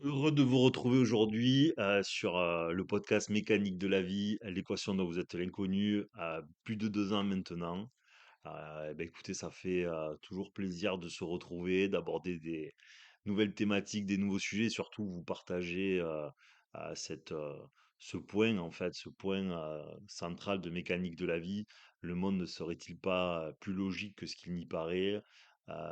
Heureux de vous retrouver aujourd'hui sur le podcast Mécanique de la vie, l'équation dont vous êtes l'inconnu, plus de 2 ans maintenant. Écoutez, ça fait toujours plaisir de se retrouver, d'aborder des nouvelles thématiques, des nouveaux sujets, et surtout vous partager ce point, en fait, ce point central de mécanique de la vie. Le monde ne serait-il pas plus logique que ce qu'il n'y paraît?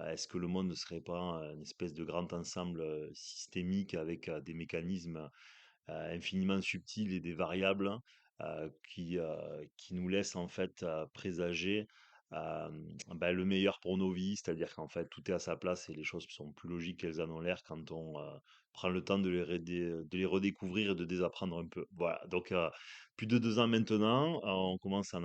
Est-ce que le monde ne serait pas une espèce de grand ensemble systémique avec des mécanismes infiniment subtils et des variables qui nous laissent en fait présager le meilleur pour nos vies, c'est-à-dire qu'en fait tout est à sa place et les choses sont plus logiques qu'elles en ont l'air quand on prend le temps de les redécouvrir et de désapprendre un peu. Voilà, donc plus de 2 ans maintenant, on commence à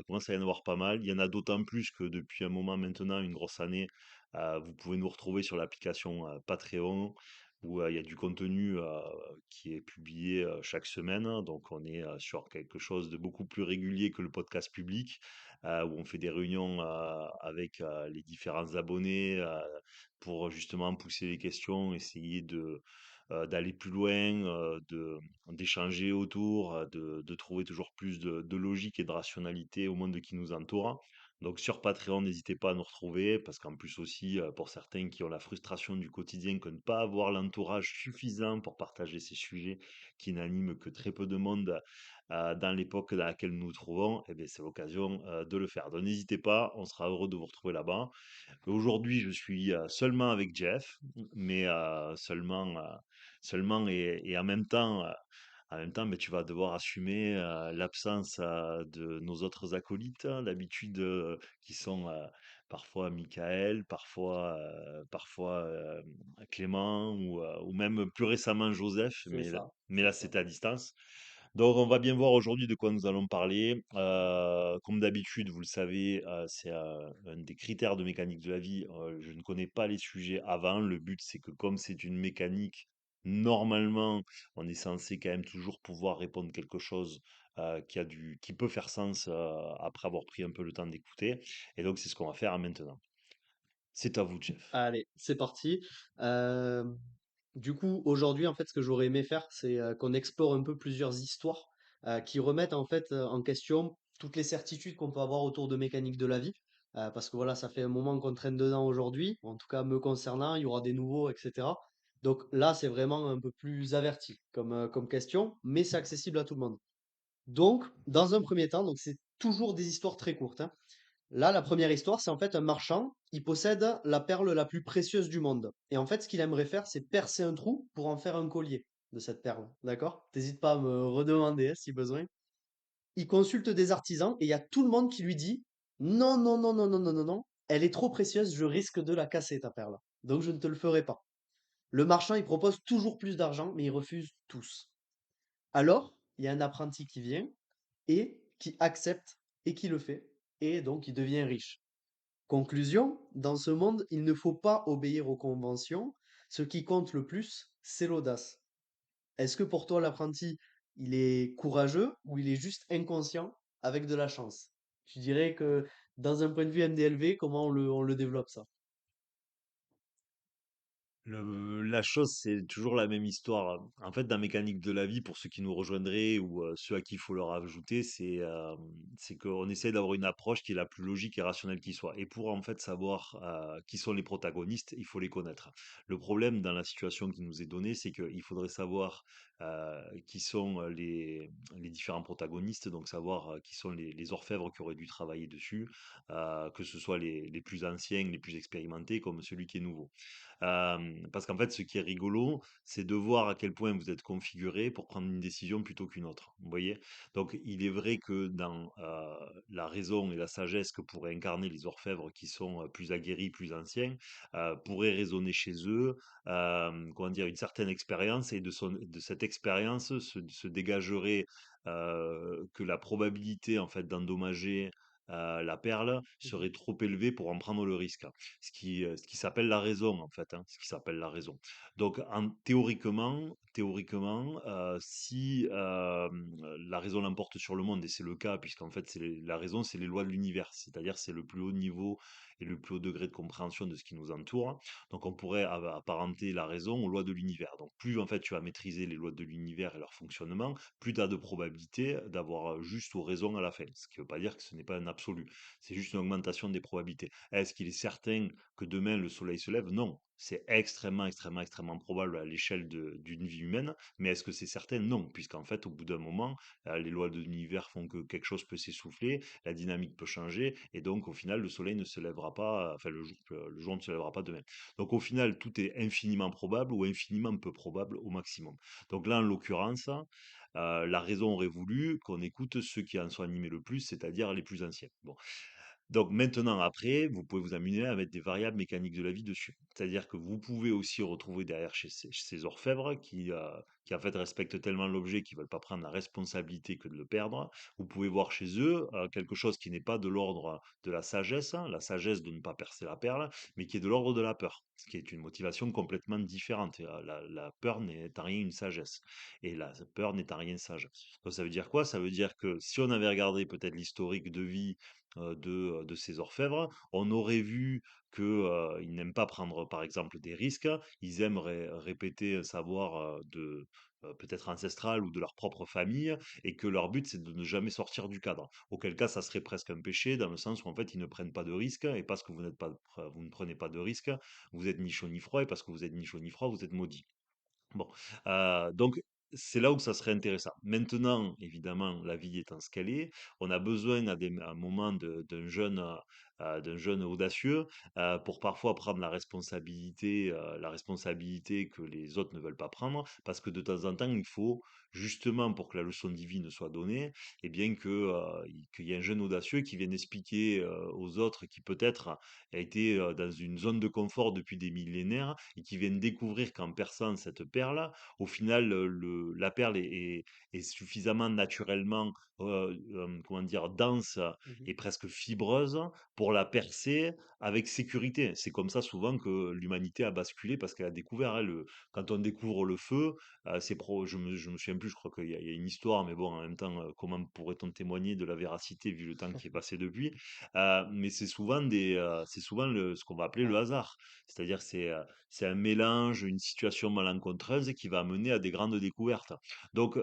commence à y en avoir pas mal. Il y en a d'autant plus que depuis un moment maintenant, une grosse année, vous pouvez nous retrouver sur l'application Patreon où il y a du contenu qui est publié chaque semaine, hein. Donc on est sur quelque chose de beaucoup plus régulier que le podcast public, où on fait des réunions avec les différents abonnés pour justement pousser les questions, essayer d'aller plus loin, d'échanger autour, de trouver toujours plus de logique et de rationalité au monde qui nous entoure. Donc sur Patreon, n'hésitez pas à nous retrouver, parce qu'en plus aussi, pour certains qui ont la frustration du quotidien que ne pas avoir l'entourage suffisant pour partager ces sujets qui n'animent que très peu de monde dans l'époque dans laquelle nous nous trouvons, eh bien, c'est l'occasion de le faire. Donc n'hésitez pas, on sera heureux de vous retrouver là-bas. Aujourd'hui, je suis seulement avec Jeff, mais seulement et en même temps, mais tu vas devoir assumer l'absence de nos autres acolytes, hein, d'habitude, qui sont parfois Michael, parfois Clément, ou même plus récemment Joseph, C'est ça, mais c'est là, ça. c'est à distance. Donc, on va bien voir aujourd'hui de quoi nous allons parler. Comme d'habitude, vous le savez, c'est un des critères de mécanique de la vie. Je ne connais pas les sujets avant. Le but, c'est que comme c'est une mécanique, normalement, on est censé quand même toujours pouvoir répondre quelque chose qui peut faire sens après avoir pris un peu le temps d'écouter. Et donc, c'est ce qu'on va faire maintenant. C'est à vous, Jeff. Allez, c'est parti. Euh, du coup, aujourd'hui, en fait, ce que j'aurais aimé faire, c'est qu'on explore un peu plusieurs histoires qui remettent en fait en question toutes les certitudes qu'on peut avoir autour de mécanique de la vie. Parce que voilà, ça fait un moment qu'on traîne dedans aujourd'hui. En tout cas, me concernant, il y aura des nouveaux, etc. Donc là, c'est vraiment un peu plus averti comme question, mais c'est accessible à tout le monde. Donc, dans un premier temps, donc c'est toujours des histoires très courtes, hein. Là, la première histoire, c'est en fait un marchand. Il possède la perle la plus précieuse du monde. Et en fait, ce qu'il aimerait faire, c'est percer un trou pour en faire un collier de cette perle. D'accord? T'hésites pas à me redemander hein, si besoin. Il consulte des artisans et il y a tout le monde qui lui dit non, non, non, non, non, non, non, non. Elle est trop précieuse, je risque de la casser, ta perle. Donc je ne te le ferai pas. Le marchand, il propose toujours plus d'argent, mais ils refusent tous. Alors, il y a un apprenti qui vient et qui accepte et qui le fait. Et donc, il devient riche. Conclusion, dans ce monde, il ne faut pas obéir aux conventions. Ce qui compte le plus, c'est l'audace. Est-ce que pour toi, l'apprenti, il est courageux ou il est juste inconscient avec de la chance? Tu dirais que dans un point de vue MDLV, comment on le développe ça? La chose, c'est toujours la même histoire. En fait, dans Mécanique de la vie, pour ceux qui nous rejoindraient ou ceux à qui il faut leur ajouter, c'est qu'on essaie d'avoir une approche qui est la plus logique et rationnelle qui soit. Et pour en fait savoir qui sont les protagonistes, il faut les connaître. Le problème dans la situation qui nous est donnée, c'est qu'il faudrait savoir qui sont les différents protagonistes, donc savoir qui sont les orfèvres qui auraient dû travailler dessus, que ce soit les plus anciens, les plus expérimentés, comme celui qui est nouveau. Parce qu'en fait, ce qui est rigolo, c'est de voir à quel point vous êtes configuré pour prendre une décision plutôt qu'une autre. Vous voyez? Donc, il est vrai que dans la raison et la sagesse que pourraient incarner les orfèvres qui sont plus aguerris, plus anciens, pourraient résonner chez eux, comment dire, une certaine expérience, et de cette expérience se dégagerait que la probabilité en fait d'endommager la perle Mhm. serait trop élevée pour en prendre le risque, ce qui s'appelle la raison, en fait, hein, ce qui s'appelle la raison. Donc, théoriquement, si la raison l'emporte sur le monde, et c'est le cas, puisqu'en fait, la raison, c'est les lois de l'univers, c'est-à-dire c'est le plus haut niveau et le plus haut degré de compréhension de ce qui nous entoure. Donc on pourrait apparenter la raison aux lois de l'univers. Donc plus en fait tu vas maîtriser les lois de l'univers et leur fonctionnement, plus tu as de probabilité d'avoir juste ou raison à la fin. Ce qui ne veut pas dire que ce n'est pas un absolu. C'est juste une augmentation des probabilités. Est-ce qu'il est certain que demain le soleil se lève? Non. C'est extrêmement, extrêmement, extrêmement probable à l'échelle d'une vie humaine. Mais est-ce que c'est certain? Non. Puisqu'en fait, au bout d'un moment, les lois de l'univers font que quelque chose peut s'essouffler, la dynamique peut changer, et donc au final, le soleil ne se lèvera pas, enfin le jour ne se lèvera pas demain. Donc au final, tout est infiniment probable ou infiniment peu probable au maximum. Donc là, en l'occurrence, la raison aurait voulu qu'on écoute ceux qui en sont animés le plus, c'est-à-dire les plus anciens. Bon. Donc maintenant, après, vous pouvez vous amuser à mettre des variables mécaniques de la vie dessus. C'est-à-dire que vous pouvez aussi retrouver derrière chez ces orfèvres qui en fait respectent tellement l'objet qu'ils veulent pas prendre la responsabilité que de le perdre. Vous pouvez voir chez eux quelque chose qui n'est pas de l'ordre de la sagesse de ne pas percer la perle, mais qui est de l'ordre de la peur, ce qui est une motivation complètement différente. Et, la peur n'est en rien une sagesse, et la peur n'est en rien sage. Donc ça veut dire quoi? Ça veut dire que si on avait regardé peut-être l'historique de vie de ces orfèvres. On aurait vu que, ils n'aiment pas prendre, par exemple, des risques. Ils aiment répéter un savoir, peut-être ancestral ou de leur propre famille, et que leur but, c'est de ne jamais sortir du cadre. Auquel cas, ça serait presque un péché, dans le sens où, en fait, ils ne prennent pas de risques, et parce que vous ne prenez pas de risques, vous êtes ni chaud ni froid, et parce que vous êtes ni chaud ni froid, vous êtes maudit. Bon, donc c'est là où ça serait intéressant. Maintenant, évidemment, la vie étant ce qu'elle est, on a besoin à un moment d'un jeune audacieux, pour parfois prendre la responsabilité que les autres ne veulent pas prendre, parce que de temps en temps, il faut justement pour que la leçon divine soit donnée, et bien qu'il y ait un jeune audacieux qui vienne expliquer, aux autres qui peut-être a été, dans une zone de confort depuis des millénaires et qui viennent découvrir qu'en perçant cette perle, au final, la perle est suffisamment naturellement, comment dire, dense Mmh. et presque fibreuse pour la percer avec sécurité. C'est comme ça souvent que l'humanité a basculé parce qu'elle a découvert, hein, quand on découvre le feu, je me souviens plus, je crois qu'il y a une histoire, mais bon, en même temps, comment pourrait-on témoigner de la véracité vu le temps qui est passé depuis? Mais c'est souvent ce qu'on va appeler le hasard. C'est-à-dire c'est un mélange, une situation malencontreuse qui va amener à des grandes découvertes. Donc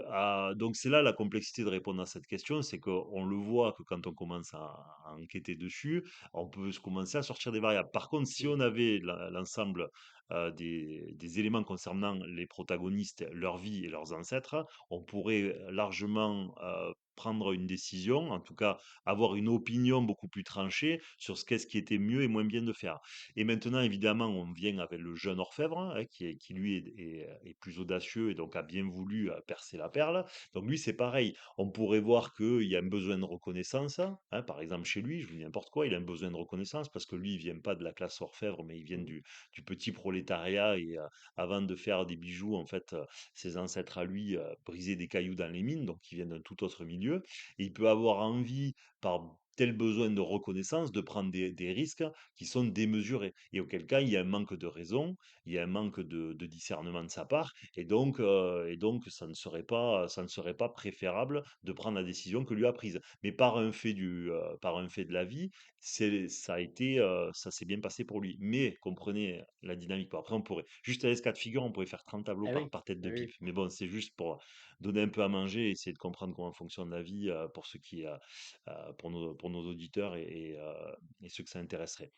c'est là la complexité de répondre à cette question, c'est qu'on le voit que quand on commence à enquêter dessus, on peut commencer à sortir des variables. Par contre, si on Mmh. avait l'ensemble des éléments concernant les protagonistes, leur vie et leurs ancêtres, on pourrait largement prendre une décision, en tout cas avoir une opinion beaucoup plus tranchée sur qu'est-ce qui était mieux et moins bien de faire. Et maintenant, évidemment, on vient avec le jeune orfèvre, hein, qui lui est plus audacieux et donc a bien voulu percer la perle. Donc lui, c'est pareil. On pourrait voir qu'il y a un besoin de reconnaissance, hein. Par exemple, chez lui, je vous dis n'importe quoi, il a un besoin de reconnaissance parce que lui, il vient pas de la classe orfèvre, mais il vient Mmh. du petit prolétariat. Et avant de faire des bijoux, en fait, ses ancêtres à lui brisaient des cailloux dans les mines, donc ils viennent d'un tout autre milieu. Et il peut avoir envie, par tel besoin de reconnaissance, de prendre des risques qui sont démesurés. Et auquel cas, il y a un manque de raison, il y a un manque de discernement de sa part, et donc ça ne serait pas préférable de prendre la décision que lui a prise. Mais par un fait de la vie, ça s'est bien passé pour lui. Mais comprenez la dynamique. Après, on pourrait, juste à ce cas de figure, on pourrait faire 30 tableaux Eh par, oui, par tête de eh pipe. oui. Mais bon, c'est juste pour donner un peu à manger et essayer de comprendre comment fonctionne la vie pour nos auditeurs et ceux que ça intéresserait.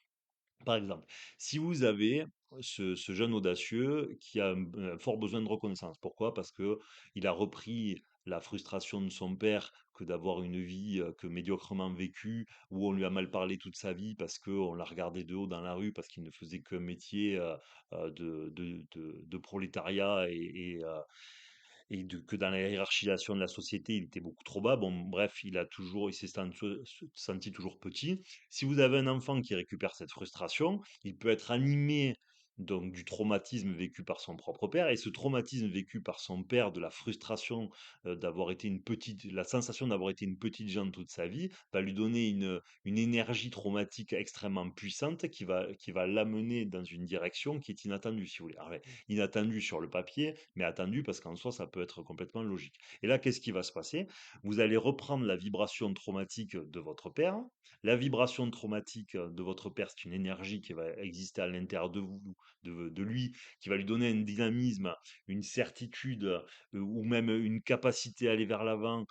Par exemple, si vous avez ce jeune audacieux qui a un fort besoin de reconnaissance. Pourquoi? Parce que il a repris la frustration de son père que d'avoir une vie que médiocrement vécue, où on lui a mal parlé toute sa vie parce qu'on l'a regardé de haut dans la rue parce qu'il ne faisait qu'un métier de prolétariat que dans la hiérarchisation de la société, il était beaucoup trop bas. Bon, bref, il s'est senti toujours petit. Si vous avez un enfant qui récupère cette frustration, il peut être animé donc du traumatisme vécu par son propre père, et ce traumatisme vécu par son père, de la frustration d'avoir été la sensation d'avoir été une petite gente toute sa vie, va lui donner une énergie traumatique extrêmement puissante qui va l'amener dans une direction qui est inattendue, si vous voulez. Alors, ouais, inattendue sur le papier, mais attendue parce qu'en soi, ça peut être complètement logique. Et là, qu'est-ce qui va se passer? Vous allez reprendre la vibration traumatique de votre père. La vibration traumatique de votre père, c'est une énergie qui va exister à l'intérieur de vous, de lui, qui va lui donner un dynamisme, une certitude, ou même une capacité à aller vers l'avant,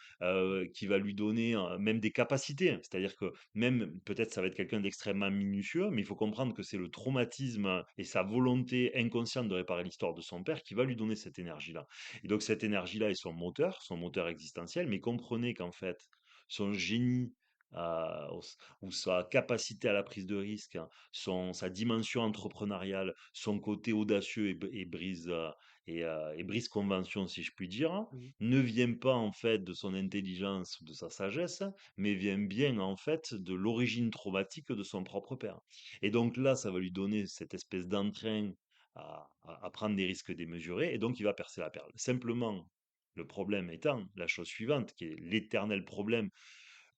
qui va lui donner même des capacités. C'est-à-dire que même, peut-être, ça va être quelqu'un d'extrêmement minutieux, mais il faut comprendre que c'est le traumatisme et sa volonté inconsciente de réparer l'histoire de son père qui va lui donner cette énergie-là. Et donc, cette énergie-là est son moteur existentiel, mais comprenez qu'en fait, son génie, ou sa capacité à la prise de risque, hein, sa dimension entrepreneuriale, son côté audacieux et brise convention, si je puis dire, Mmh. ne vient pas en fait de son intelligence ou de sa sagesse, mais vient bien en fait de l'origine traumatique de son propre père. Et donc là, ça va lui donner cette espèce d'entrain à prendre des risques démesurés, et donc il va percer la perle. Simplement, le problème étant la chose suivante, qui est l'éternel problème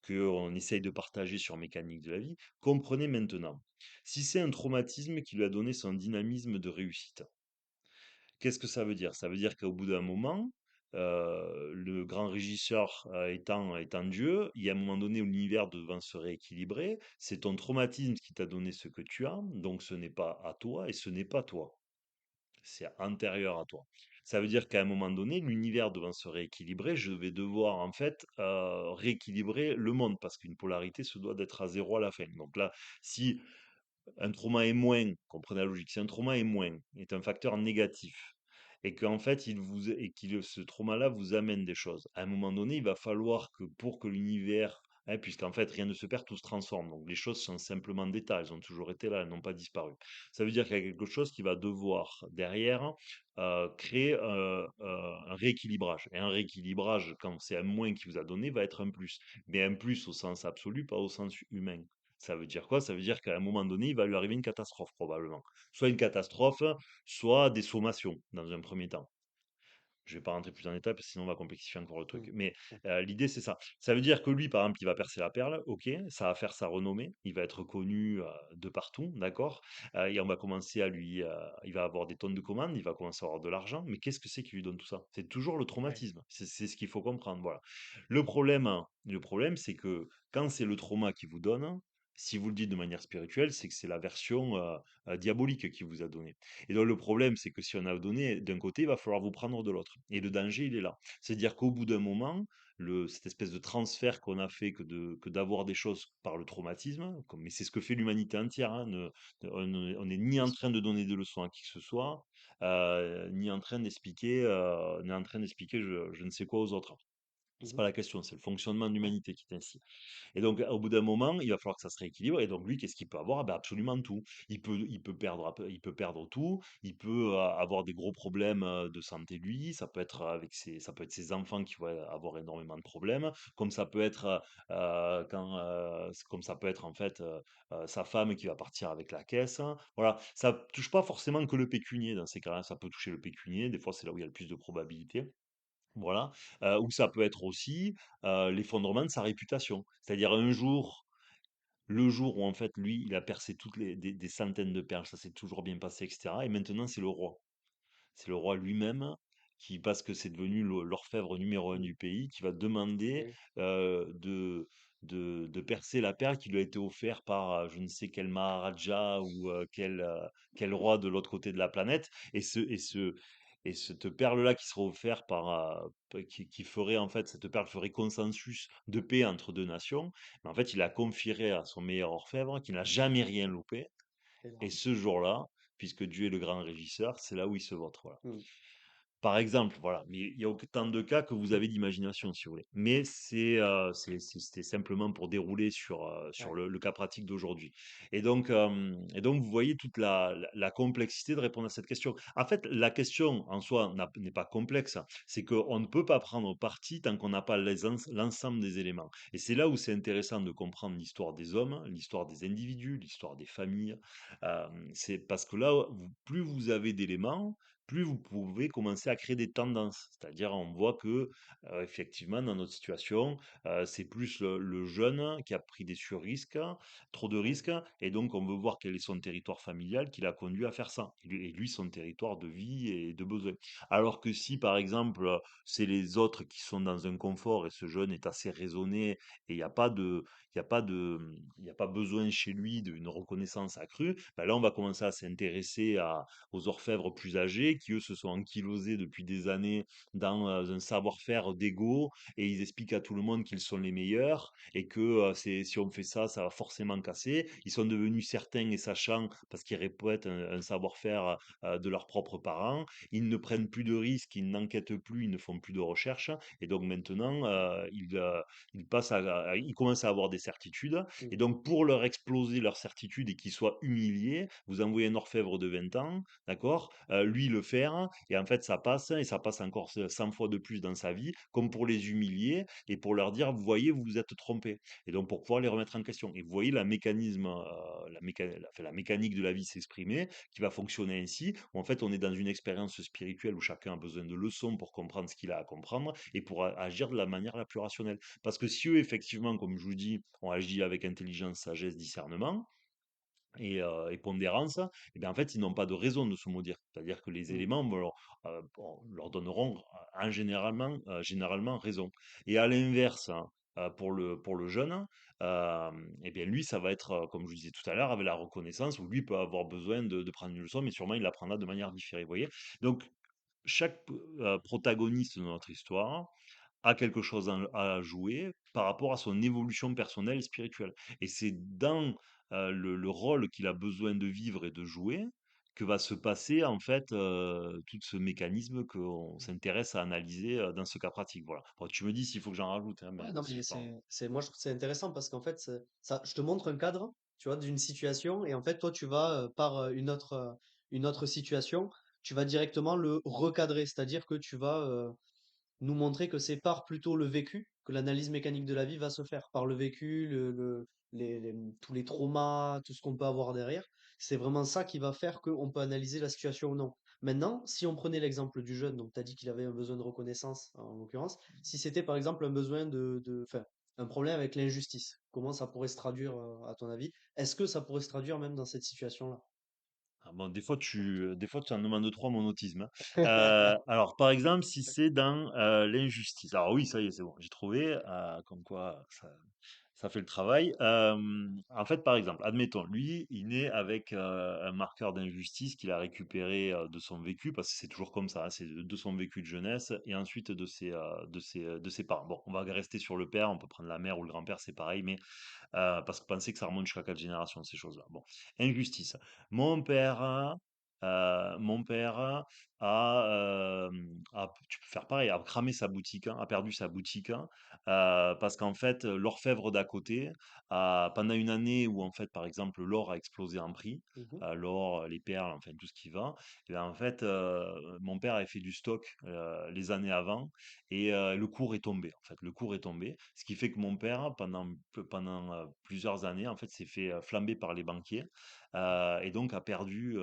qu'on essaye de partager sur Mécanique de la vie, comprenez maintenant. Si c'est un traumatisme qui lui a donné son dynamisme de réussite, qu'est-ce que ça veut dire? Ça veut dire qu'au bout d'un moment, le grand régisseur étant Dieu, il y a un moment donné où l'univers devant se rééquilibrer, c'est ton traumatisme qui t'a donné ce que tu as, donc ce n'est pas à toi et ce n'est pas toi. C'est antérieur à toi. Ça veut dire qu'à un moment donné, l'univers devant se rééquilibrer, je vais devoir en fait rééquilibrer le monde parce qu'une polarité se doit d'être à zéro à la fin. Donc là, si un trauma est moins, comprenez la logique, si un trauma est moins, est un facteur négatif, et qu'en fait, ce trauma-là vous amène des choses, à un moment donné, il va falloir que pour que l'univers, hein, puisqu'en fait, rien ne se perd, tout se transforme. Donc les choses sont simplement d'état, elles ont toujours été là, elles n'ont pas disparu. Ça veut dire qu'il y a quelque chose qui va devoir, derrière, créer un rééquilibrage. Et un rééquilibrage, quand c'est un moins qui vous a donné, va être un plus. Mais un plus au sens absolu, pas au sens humain. Ça veut dire quoi? Ça veut dire qu'à un moment donné, il va lui arriver une catastrophe probablement. Soit une catastrophe, soit des sommations dans un premier temps. Je vais pas rentrer plus en détail parce que sinon on va complexifier encore le truc. Mmh. Mais l'idée, c'est ça. Ça veut dire que lui, par exemple, il va percer la perle, ok, ça va faire sa renommée, il va être connu de partout, d'accord. Et on va commencer il va avoir des tonnes de commandes, il va commencer à avoir de l'argent. Mais qu'est-ce que c'est qui lui donne tout ça? C'est toujours le Ouais. traumatisme. C'est ce qu'il faut comprendre. Voilà. Le problème, c'est que quand c'est le trauma qui vous donne, si vous le dites de manière spirituelle, c'est que c'est la version diabolique qui vous a donné. Et donc le problème, c'est que si on a donné d'un côté, il va falloir vous prendre de l'autre. Et le danger, il est là. C'est-à-dire qu'au bout d'un moment, cette espèce de transfert qu'on a fait que d'avoir des choses par le traumatisme, mais c'est ce que fait l'humanité entière, hein, on n'est ni en train de donner des leçons à qui que ce soit, ni en train d'expliquer je ne sais quoi aux autres. C'est Mmh. pas la question, c'est le fonctionnement de l'humanité qui est ainsi. Et donc, au bout d'un moment, il va falloir que ça se rééquilibre. Et donc, lui, qu'est-ce qu'il peut avoir? Ben, absolument tout. Il peut perdre tout. Il peut avoir des gros problèmes de santé, lui. Ça peut être ses enfants qui vont avoir énormément de problèmes. Comme ça peut être, comme ça peut être en fait sa femme qui va partir avec la caisse. Voilà. Ça touche pas forcément que le pécunier dans ces cas-là. Ça peut toucher le pécunier. Des fois, c'est là où il y a le plus de probabilités. Voilà, ou ça peut être aussi, l'effondrement de sa réputation. C'est-à-dire le jour où en fait lui, il a percé toutes les des centaines de perles, ça s'est toujours bien passé et cetera, et maintenant c'est le roi. C'est le roi lui-même qui, parce que c'est devenu l'orfèvre numéro un Mmh. du pays, qui va demander, Oui. de percer la perle qui lui a été offerte par, je ne sais quel maharaja ou, quel roi de l'autre côté de la planète, et cette perle-là qui sera offerte qui ferait en fait cette perle ferait consensus de paix entre 2 nations. Mais en fait, il la confierait à son meilleur orfèvre qui n'a jamais rien loupé, et Énorme. ce jour-là, puisque Dieu est le grand régisseur, c'est là où il se vautre, voilà. Mmh. Par exemple, voilà, mais il y a autant de cas que vous Mmh. avez d'imagination, si vous voulez. Mais c'était simplement pour dérouler sur Ouais, le cas pratique d'aujourd'hui. Et donc vous voyez toute la complexité de répondre à cette question. En fait, la question en soi n'est pas complexe, c'est qu'on ne peut pas prendre parti tant qu'on n'a pas l'ensemble des éléments. Et c'est là où c'est intéressant de comprendre l'histoire des hommes, l'histoire des individus, l'histoire des familles. C'est parce que là, plus vous avez d'éléments, plus vous pouvez commencer à créer des tendances. C'est-à-dire, on voit que, effectivement, dans notre situation, c'est plus le jeune qui a pris des surrisques, trop de ouais, risques, et donc on veut voir quel est son territoire familial qui l'a conduit à faire ça. Et lui, son territoire de vie et de besoin. Alors que si, par exemple, c'est les autres qui sont dans un confort et ce jeune est assez raisonné et il y a pas besoin chez lui d'une reconnaissance accrue, ben là, on va commencer à s'intéresser aux orfèvres plus âgés qui, eux, se sont ankylosés depuis des années dans un savoir-faire d'ego et ils expliquent à tout le monde qu'ils sont les meilleurs et que si on fait ça, ça va forcément casser. Ils sont devenus certains et sachants parce qu'ils répètent un savoir-faire de leurs propres parents. Ils ne prennent plus de risques, ils n'enquêtent plus, ils ne font plus de recherches et donc maintenant, ils commencent à avoir des certitudes mmh, et donc pour leur exploser leurs certitudes et qu'ils soient humiliés, vous envoyez un orfèvre de 20 ans. D'accord? Lui le faire et en fait ça passe et ça passe encore 100 fois de plus dans sa vie, comme pour les humilier et pour leur dire: «Vous voyez, vous vous êtes trompés» et donc pour pouvoir les remettre en question et vous voyez la mécanique de la vie s'exprimer, qui va fonctionner ainsi, où en fait on est dans une expérience spirituelle où chacun a besoin de leçons pour comprendre ce qu'il a à comprendre et pour a agir de la manière la plus rationnelle. Parce que si eux effectivement, comme je vous dis, ont agi avec intelligence, sagesse, discernement, et pondérance, et bien, en fait, ils n'ont pas de raison de se maudire. C'est-à-dire que les mmh, éléments leur donneront généralement raison. Et à l'inverse, hein, pour le jeune, et bien lui, ça va être, comme je vous disais tout à l'heure, avec la reconnaissance, où lui peut avoir besoin de prendre une leçon, mais sûrement il l'apprendra de manière différée. Vous voyez? Donc, chaque protagoniste de notre histoire a quelque chose à jouer par rapport à son évolution personnelle et spirituelle. Et c'est dans le rôle qu'il a besoin de vivre et de jouer que va se passer en fait tout ce mécanisme qu'on mmh. s'intéresse à analyser dans ce cas pratique. Voilà. Bon, tu me dis s'il faut que j'en rajoute, hein, mais Ouais, non, vas-y, mais je parle. moi, je trouve que c'est intéressant parce qu'en fait, ça, je te montre un cadre, tu vois, d'une situation et en fait, toi, tu vas, par une autre situation, tu vas directement le recadrer. C'est-à-dire que tu vas, nous montrer que c'est par plutôt le vécu que l'analyse mécanique de la vie va se faire. Par le vécu, tous les traumas, tout ce qu'on peut avoir derrière. C'est vraiment ça qui va faire qu'on peut analyser la situation ou non. Maintenant, si on prenait l'exemple du jeune, donc tu as dit qu'il avait un besoin de reconnaissance, en l'occurrence, si c'était par exemple un besoin enfin, un problème avec l'injustice, comment ça pourrait se traduire à ton avis? Est-ce que ça pourrait se traduire même dans cette situation-là? Ah bon, des fois tu en demandes trop à mon autisme, hein. Alors, par exemple, si c'est dans l'injustice. Alors oui, ça y est, c'est bon, j'ai trouvé, comme quoi ça fait le travail. En fait, par exemple, admettons, lui, il naît avec un marqueur d'injustice qu'il a récupéré de son vécu, parce que c'est toujours comme ça, hein, c'est de son vécu de jeunesse et ensuite de ses parents. Bon, on va rester sur le père, on peut prendre la mère ou le grand-père, c'est pareil, mais parce que penser que ça remonte jusqu'à 4 générations, ces choses-là. Bon, injustice. Mon père tu peux faire pareil, a cramé sa boutique, hein, a perdu sa boutique, hein, parce qu'en fait, l'orfèvre d'à côté, pendant une année où en fait, par exemple, l'or a explosé en prix, Mhm. l'or, les perles, enfin tout ce qui va, et ben en fait, mon père avait fait du stock les années avant et le cours est tombé, en fait. Le cours est tombé, ce qui fait que mon père, pendant plusieurs années, en fait, s'est fait flamber par les banquiers et donc a perdu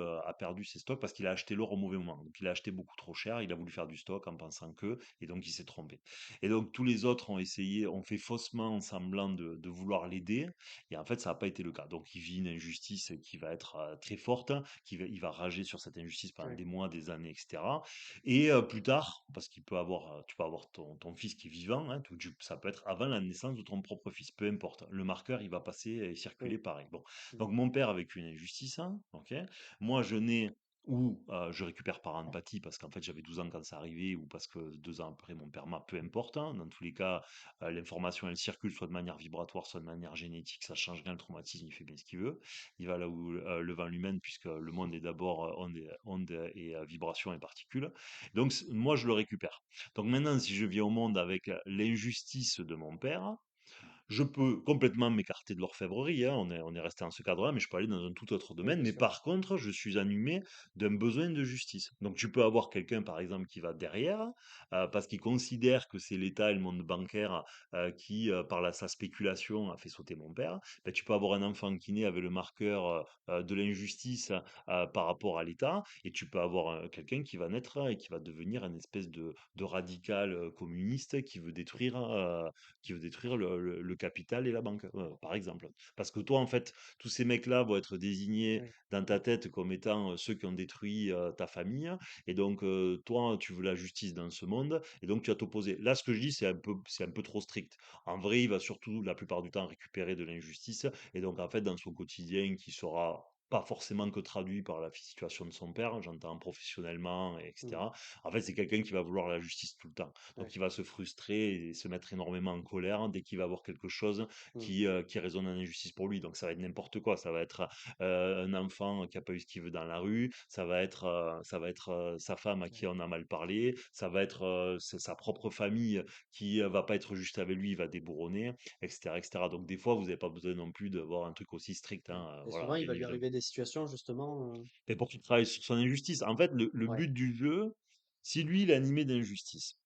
ses stocks parce qu'il a acheté l'or au mauvais moment. Donc, il a acheté beaucoup trop cher, il a voulu faire du stock en pensant que, et donc il s'est trompé. Et donc, tous les autres ont fait faussement en semblant de vouloir l'aider, et en fait, ça n'a pas été le cas. Donc, il vit une injustice qui va être très forte, il va rager sur cette injustice pendant Ouais, des mois, des années, etc. Et plus tard, parce tu peux avoir ton fils qui est vivant, hein, ça peut être avant la naissance de ton propre fils, peu importe. Le marqueur, il va passer et oui. circuler pareil. Bon, Mhm. donc mon père a vécu une injustice, hein, ok. Moi, je nais ou je récupère par empathie parce qu'en fait j'avais 12 ans quand ça arrivait ou parce que 2 ans après mon père m'a peu importe, hein. Dans tous les cas, l'information elle circule soit de manière vibratoire, soit de manière génétique, ça change rien, le traumatisme il fait bien ce qu'il veut. Il va là où, le vent lui mène puisque le monde est d'abord, onde et vibration et particules. Donc moi je le récupère. Donc maintenant si je viens au monde avec, l'injustice de mon père, je peux complètement m'écarter de l'orfèvrerie, hein, on est resté dans ce cadre-là, mais je peux aller dans un tout autre Oui, domaine. bien Mais sûr. par contre, je suis animé d'un besoin de justice. Donc tu peux avoir quelqu'un, par exemple, qui va derrière, parce qu'il considère que c'est l'État et le monde bancaire qui, par sa spéculation, a fait sauter mon père. Ben, tu peux avoir un enfant qui naît avec le marqueur de l'injustice par rapport à l'État, et tu peux avoir quelqu'un qui va naître et qui va devenir une espèce de radical communiste qui veut détruire le capital et la banque, par exemple. Parce que toi, en fait, tous ces mecs-là vont être désignés Oui, dans ta tête comme étant ceux qui ont détruit ta famille. Et donc, toi, tu veux la justice dans ce monde. Et donc, tu vas t'opposer. Là, ce que je dis, c'est un peu trop strict. En vrai, il va surtout, la plupart du temps, récupérer de l'injustice. Et donc, en fait, dans son quotidien, qui sera pas forcément que traduit par la situation de son père, j'entends professionnellement, mmh, etc. En fait, c'est quelqu'un qui va vouloir la justice tout le temps. ouais, Donc il va se frustrer et se mettre énormément en colère dès qu'il va avoir quelque chose mmh, qui résonne en injustice pour lui. Donc ça va être n'importe quoi. Ça va être un enfant qui a pas eu ce qu'il veut dans la rue. Ça va être sa femme à qui ouais, on a mal parlé. Ça va être sa propre famille qui va pas être juste avec lui, il va débourronner, etc., etc. Donc des fois, vous n'avez pas besoin non plus d'avoir un truc aussi strict, ouais, hein, et souvent, voilà, il bien va lui évidemment. arriver des situations justement, Mais pour qu'il travaille sur son injustice. En fait, le ouais, but du jeu, si lui, il est animé d'injustice,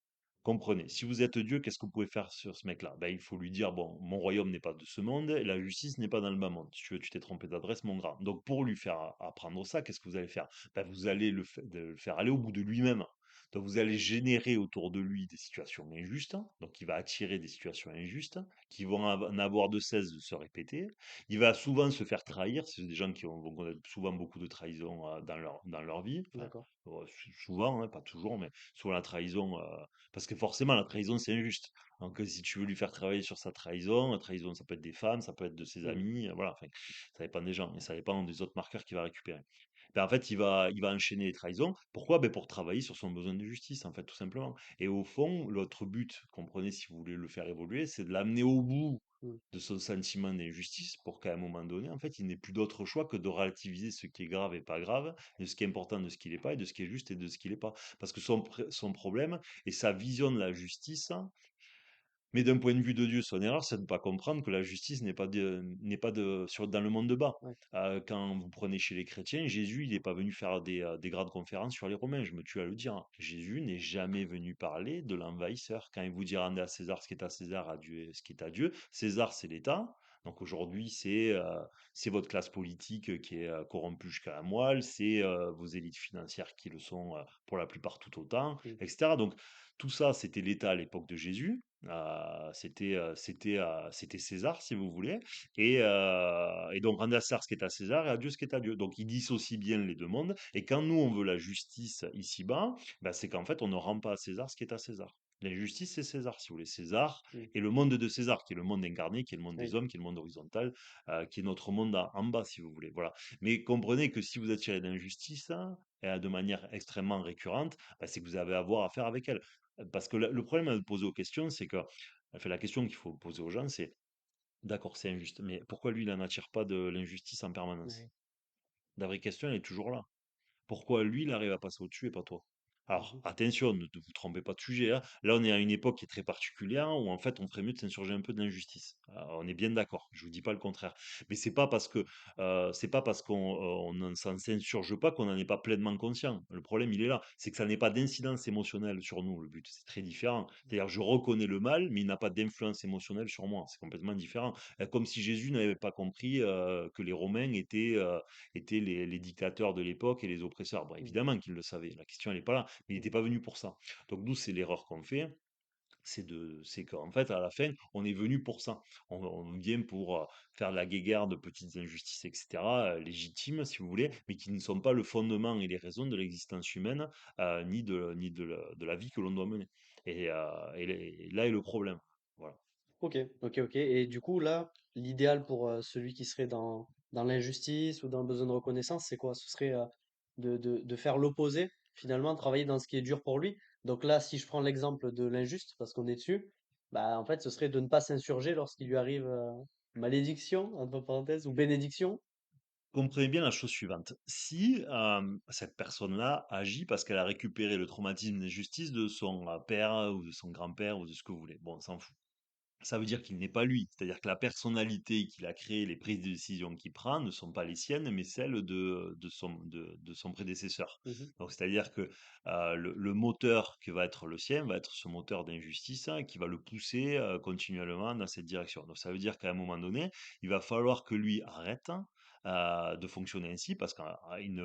comprenez, si vous êtes Dieu, qu'est-ce que vous pouvez faire sur ce mec-là? Ben, il faut lui dire, bon, mon royaume n'est pas de ce monde, et la justice n'est pas dans le bas monde. Si tu veux, tu t'es trompé d'adresse, mon grand. Donc, pour lui faire apprendre ça, qu'est-ce que vous allez faire? Ben, vous allez le faire aller au bout de lui-même. Donc, vous allez générer autour de lui des situations injustes. Donc, il va attirer des situations injustes qui vont en avoir de cesse de se répéter. Il va souvent se faire trahir. C'est des gens qui vont connaître souvent beaucoup de trahison dans leur vie. Enfin, d'accord, souvent, hein, pas toujours, mais souvent la trahison, parce que forcément, la trahison, c'est injuste. Donc, si tu veux lui faire travailler sur sa trahison, la trahison, ça peut être des femmes, ça peut être de ses mmh, amis, voilà, enfin, ça dépend des gens, et ça dépend des autres marqueurs qu'il va récupérer. Ben, en fait, il va enchaîner les trahisons. Pourquoi? Ben, pour travailler sur son besoin de justice, en fait, tout simplement. Et au fond, l'autre but, comprenez, si vous voulez le faire évoluer, c'est de l'amener au bout mmh, de son sentiment d'injustice pour qu'à un moment donné, en fait, il n'ait plus d'autre choix que de relativiser ce qui est grave et pas grave, de ce qui est important de ce qui n'est pas, et de ce qui est juste et de ce qui n'est pas. Parce que son problème et sa vision de la justice, mais d'un point de vue de Dieu, son erreur, c'est de ne pas comprendre que la justice dans le monde de bas. ouais, Quand vous prenez chez les chrétiens, Jésus, il n'est pas venu faire des grandes conférences sur les Romains, je me tue à le dire, hein. Jésus n'est jamais venu parler de l'envahisseur. Quand il vous dit rendez à César ce qui est à César, à Dieu ce qui est à Dieu, César, c'est l'État. Donc aujourd'hui, c'est votre classe politique qui est corrompue jusqu'à la moelle, c'est vos élites financières qui le sont pour la plupart tout autant, mmh, etc. Donc tout ça, c'était l'État à l'époque de Jésus. C'était César, si vous voulez. Et donc, rendez à César ce qui est à César et à Dieu ce qui est à Dieu. Donc, il dissocie bien les deux mondes. Et quand nous, on veut la justice ici-bas, ben, c'est qu'en fait, on ne rend pas à César ce qui est à César. L'injustice, c'est César, si vous voulez. César mmh, et le monde de César, qui est le monde incarné, qui est le monde des oui, hommes, qui est le monde horizontal, qui est notre monde en bas, si vous voulez. Voilà. Mais comprenez que si vous attirez d'injustice, hein, de manière extrêmement récurrente, ben, c'est que vous avez à avoir affaire avec elle. Parce que le problème à poser aux questions, c'est que enfin, la question qu'il faut poser aux gens, c'est d'accord, c'est injuste, mais pourquoi lui, il n'en attire pas de l'injustice en permanence? ouais, La vraie question, elle est toujours là. Pourquoi lui, il arrive à passer au-dessus et pas toi? Alors, mmh, attention, ne vous trompez pas de sujet, hein. Là, on est à une époque qui est très particulière où en fait, on ferait mieux de s'insurger un peu de l'injustice. On est bien d'accord. Je vous dis pas le contraire. Mais c'est pas parce qu'on on s'en s'insurge pas qu'on n'en est pas pleinement conscient. Le problème, il est là. C'est que ça n'est pas d'incidence émotionnelle sur nous. Le but, c'est très différent. C'est-à-dire, je reconnais le mal, mais il n'a pas d'influence émotionnelle sur moi. C'est complètement différent. Comme si Jésus n'avait pas compris que les Romains étaient les dictateurs de l'époque et les oppresseurs. Bon, mmh, évidemment qu'il le savait, la question elle n'est pas là, mais il mmh, n'était pas venu pour ça. Donc nous, c'est l'erreur qu'on fait, c'est qu'en fait, à la fin, on est venu pour ça. On vient pour faire la guéguerre de petites injustices, etc., légitimes, si vous voulez, ouais, mais qui ne sont pas le fondement et les raisons de l'existence humaine, ni de la vie que l'on doit mener. Et là est le problème. Voilà. OK, OK, OK, et du coup, là, l'idéal pour, celui qui serait dans l'injustice ou dans le besoin de reconnaissance, c'est quoi? Ce serait, de faire l'opposé, finalement, travailler dans ce qui est dur pour lui. Donc là, si je prends l'exemple de l'injuste, parce qu'on est dessus, bah, en fait, ce serait de ne pas s'insurger lorsqu'il lui arrive malédiction, entre parenthèses, ou bénédiction. Comprenez bien la chose suivante. Si cette personne-là agit parce qu'elle a récupéré le traumatisme d'injustice de son père ou de son grand-père ou de ce que vous voulez, bon, on s'en fout. Ça veut dire qu'il n'est pas lui. C'est-à-dire que la personnalité qu'il a créée, les prises de décision qu'il prend ne sont pas les siennes, mais celles de son prédécesseur. Mhm, Donc, c'est-à-dire que le moteur qui va être le sien va être ce moteur d'injustice hein, qui va le pousser continuellement dans cette direction. Donc, ça veut dire qu'à un moment donné, il va falloir que lui arrête de fonctionner ainsi parce qu'il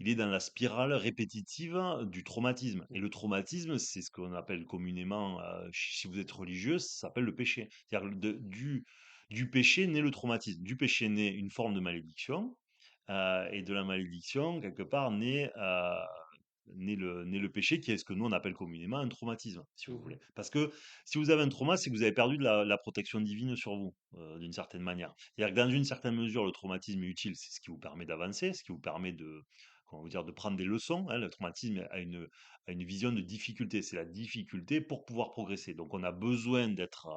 est dans la spirale répétitive du traumatisme. Et le traumatisme, c'est ce qu'on appelle communément, si vous êtes religieux, ça s'appelle le péché. C'est-à-dire du péché naît le traumatisme. Du péché naît une forme de malédiction, et de la malédiction, quelque part, naît le péché, qui est ce que nous on appelle communément un traumatisme, si vous voulez. mhm, Parce que si vous avez un trauma, c'est que vous avez perdu de la protection divine sur vous, d'une certaine manière. C'est-à-dire que dans une certaine mesure, le traumatisme est utile, c'est ce qui vous permet d'avancer, ce qui vous permet comment vous dire, de prendre des leçons. Hein. Le traumatisme a une vision de difficulté. C'est la difficulté pour pouvoir progresser. Donc on a besoin d'être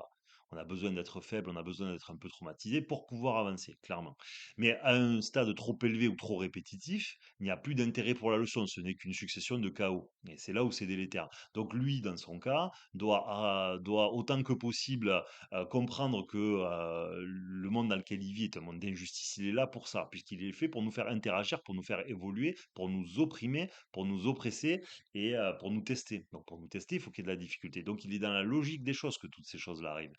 faible, on a besoin d'être un peu traumatisé pour pouvoir avancer, clairement. Mais à un stade trop élevé ou trop répétitif, il n'y a plus d'intérêt pour la leçon, ce n'est qu'une succession de chaos. Et c'est là où c'est délétère. Donc lui, dans son cas, doit autant que possible comprendre que le monde dans lequel il vit est un monde d'injustice. Il est là pour ça, puisqu'il est fait pour nous faire interagir, pour nous faire évoluer, pour nous opprimer, pour nous oppresser et pour nous tester. Donc pour nous tester, il faut qu'il y ait de la difficulté. Donc il est dans la logique des choses que toutes ces choses-là arrivent.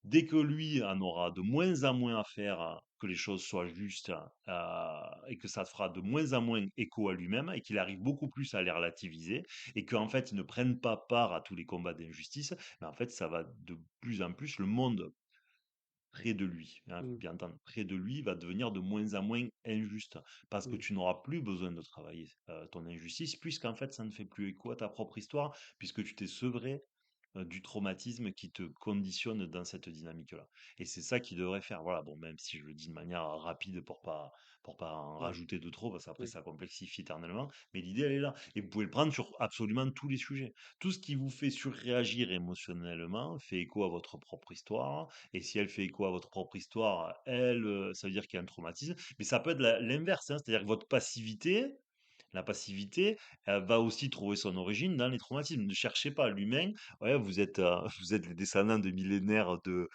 Dès que lui en aura de moins en moins à faire, que les choses soient justes, et que ça fera de moins en moins écho à lui-même et qu'il arrive beaucoup plus à les relativiser et qu'en fait, il ne prenne pas part à tous les combats d'injustice, mais en fait, ça va de plus en plus le monde près de lui, hein, faut mhm, bien entendre, près de lui va devenir de moins en moins injuste parce que mhm, tu n'auras plus besoin de travailler, ton injustice puisqu'en fait, ça ne fait plus écho à ta propre histoire puisque tu t'es sevré du traumatisme qui te conditionne dans cette dynamique-là. Et c'est ça qui devrait faire. Voilà, bon, même si je le dis de manière rapide pour pas en ouais, rajouter de trop, parce qu'après oui, ça complexifie éternellement, mais l'idée, elle est là. Et vous pouvez le prendre sur absolument tous les sujets. Tout ce qui vous fait surréagir émotionnellement fait écho à votre propre histoire. Et si elle fait écho à votre propre histoire, ça veut dire qu'il y a un traumatisme. Mais ça peut être l'inverse, hein, c'est-à-dire que votre passivité, la passivité, elle va aussi trouver son origine dans les traumatismes. Ne cherchez pas l'humain. Ouais, vous êtes les descendants de millénaires de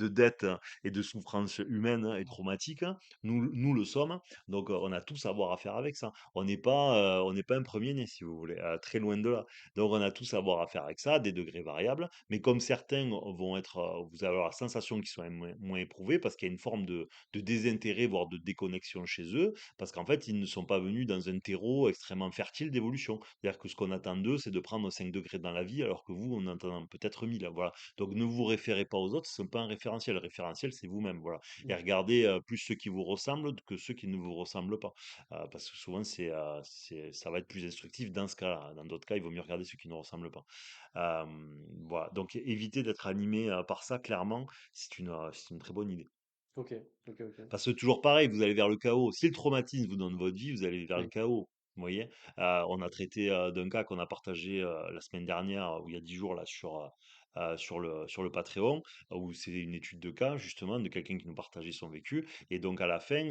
dettes hein, et de souffrances humaines hein, et traumatiques. Hein. Nous le sommes. Donc, on a tous à avoir à faire avec ça. On n'est pas un premier-né, si vous voulez, très loin de là. Donc, on a tous à avoir à faire avec ça, à des degrés variables. Mais comme certains vous allez avoir la sensation qu'ils sont moins éprouvés parce qu'il y a une forme de désintérêt, voire de déconnexion chez eux parce qu'en fait, ils ne sont pas venus dans un terreau extrêmement fertile d'évolution. C'est-à-dire que ce qu'on attend d'eux, c'est de prendre 5 degrés dans la vie, alors que vous, on en attend peut-être 1000. Voilà. Donc ne vous référez pas aux autres, ce n'est pas un référentiel. Le référentiel, c'est vous-même. Voilà. Et mhm, regardez plus ceux qui vous ressemblent que ceux qui ne vous ressemblent pas. Parce que souvent, ça va être plus instructif dans ce cas-là. Dans d'autres cas, il vaut mieux regarder ceux qui ne ressemblent pas. Euh, voilà. Donc évitez d'être animé par ça, clairement, c'est une très bonne idée. ok, ok, ok, Parce que toujours pareil, vous allez vers le chaos. Si le traumatisme vous donne votre vie, vous allez vers le oui, chaos. Vous voyez? On a traité d'un cas qu'on a partagé la semaine dernière, ou il y a 10 jours, là, sur le Patreon, où c'est une étude de cas, justement, de quelqu'un qui nous partageait son vécu. Et donc, à la fin,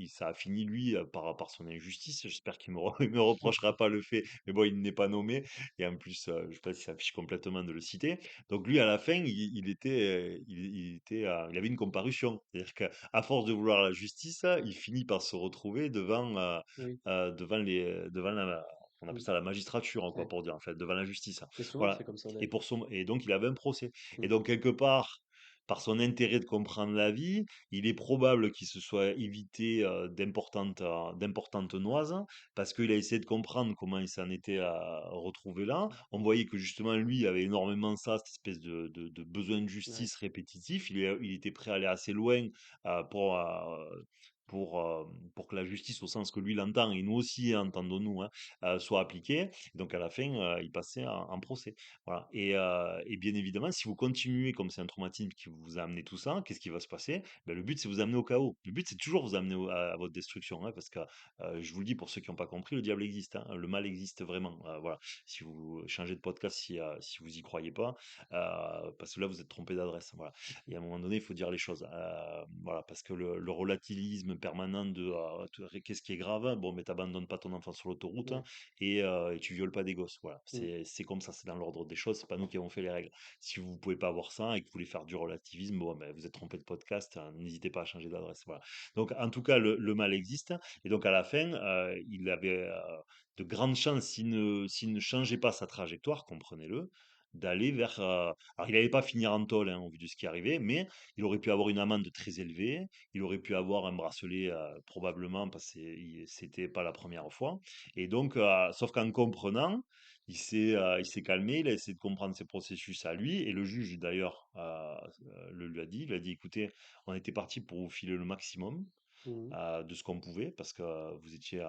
ça a fini, lui, par son injustice. J'espère qu'il il me reprochera pas le fait, mais bon, il n'est pas nommé. Et en plus, je sais pas si ça affiche complètement de le citer. Donc, lui, à la fin, il avait une comparution. C'est-à-dire à force de vouloir la justice, il finit par se retrouver oui, devant on appelle mm, ça la magistrature, hein, quoi, ouais. pour dire, en fait, devant la justice. Et souvent, c'est Voilà. comme ça Et d'ailleurs. et donc, il avait un procès. Et Mm, donc, quelque part, par son intérêt de comprendre la vie, il est probable qu'il se soit évité d'importantes noises, parce qu'il a essayé de comprendre comment il s'en était retrouvé là. On voyait que justement, lui, il avait énormément ça, cette espèce de besoin de ouais, justice répétitif. Il était prêt à aller assez loin pour pour que la justice, au sens que lui l'entend, et nous aussi entendons-nous, hein, soit appliquée. Donc à la fin, il passait en procès. Voilà. Et bien évidemment, si vous continuez comme c'est un traumatisme qui vous a amené tout ça, qu'est-ce qui va se passer? Ben, le but, c'est vous amener au chaos. Le but, c'est toujours vous amener à votre destruction, hein, parce que je vous le dis pour ceux qui n'ont pas compris, le diable existe, hein, le mal existe vraiment. Voilà. Si vous changez de podcast, si vous y croyez pas, parce que là, vous êtes trompé d'adresse. Voilà. Et à un moment donné, il faut dire les choses. Voilà, parce que le relativisme permanent de qu'est-ce qui est grave? Bon, mais t'abandonnes pas ton enfant sur l'autoroute, hein, Ouais. et tu violes pas des gosses. Voilà, Mmh. c'est comme ça, c'est dans l'ordre des choses. C'est pas nous qui avons fait les règles. Si vous pouvez pas avoir ça et que vous voulez faire du relativisme, bon, ben, vous êtes trompé de podcast. Hein, n'hésitez pas à changer d'adresse. Voilà. Donc, en tout cas, le mal existe. Et donc, à la fin, il avait de grandes chances, s'il ne changeait pas sa trajectoire, comprenez-le, d'aller vers. Alors, il n'allait pas finir en tôle, hein, au vu de ce qui arrivait, mais il aurait pu avoir une amende très élevée. Il aurait pu avoir un bracelet, probablement, parce que c'était pas la première fois. Et donc, sauf qu'en comprenant, il s'est calmé, il a essayé de comprendre ses processus à lui. Et le juge, d'ailleurs, le lui a dit. Il a dit, écoutez, on était parti pour vous filer le maximum Mmh. de ce qu'on pouvait, parce que vous étiez,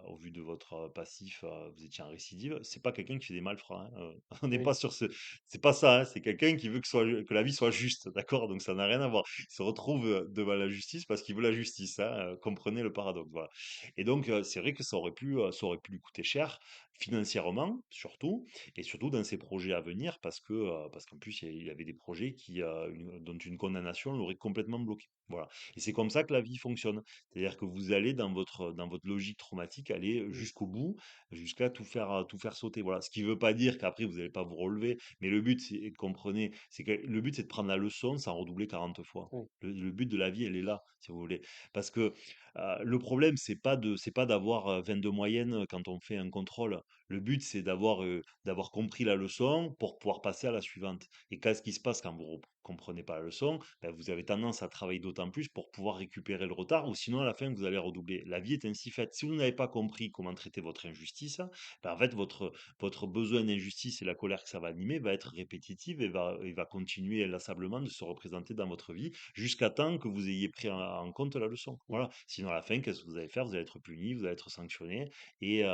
au vu de votre passif, vous étiez en récidive. C'est pas quelqu'un qui fait des malfrats, hein, on n'est pas Oui. sur ce, c'est pas ça, hein, c'est quelqu'un qui veut que la vie soit juste, d'accord? Donc ça n'a rien à voir. Il se retrouve devant la justice parce qu'il veut la justice, hein, comprenez le paradoxe, voilà. Et donc c'est vrai que ça aurait pu lui coûter cher, financièrement surtout, et surtout dans ses projets à venir, parce qu'en plus il avait des projets dont une condamnation l'aurait complètement bloqué. Voilà. Et c'est comme ça que la vie fonctionne. C'est-à-dire que vous allez dans votre logique traumatique aller Mmh. jusqu'au bout, jusqu'à tout faire sauter. Voilà. Ce qui ne veut pas dire qu'après vous n'allez pas vous relever, mais le but, c'est, comprenez, c'est que le but, c'est de prendre la leçon sans redoubler 40 fois. Oui. Le but de la vie, elle est là, si vous voulez. Parce que le problème, c'est pas d'avoir 22 moyennes quand on fait un contrôle. Le but, c'est d'avoir compris la leçon pour pouvoir passer à la suivante. Et qu'est-ce qui se passe quand vous ne comprenez pas la leçon? Ben, vous avez tendance à travailler d'autant plus pour pouvoir récupérer le retard, ou sinon à la fin vous allez redoubler. La vie est ainsi faite. Si vous n'avez pas compris comment traiter votre injustice, ben, en fait votre besoin d'injustice et la colère que ça va animer va être répétitive et va continuer inlassablement de se représenter dans votre vie jusqu'à temps que vous ayez pris en compte la leçon. Mmh. Voilà. Sinon à la fin, qu'est-ce que vous allez faire? Vous allez être puni, vous allez être sanctionné, Ouais.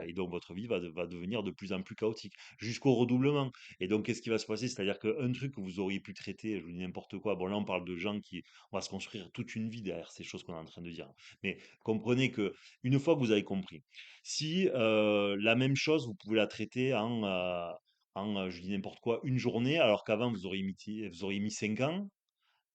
et donc votre vie va devenir de plus en plus chaotique jusqu'au redoublement. Et donc, qu'est-ce qui va se passer? C'est-à-dire qu'un truc que vous auriez pu traiter, je vous dis n'importe quoi, bon là on parle de gens qui, on va se construire toute une vie derrière ces choses qu'on est en train de dire. Mais comprenez que une fois que vous avez compris, si la même chose, vous pouvez la traiter je dis n'importe quoi, une journée, alors qu'avant vous auriez mis 5 ans,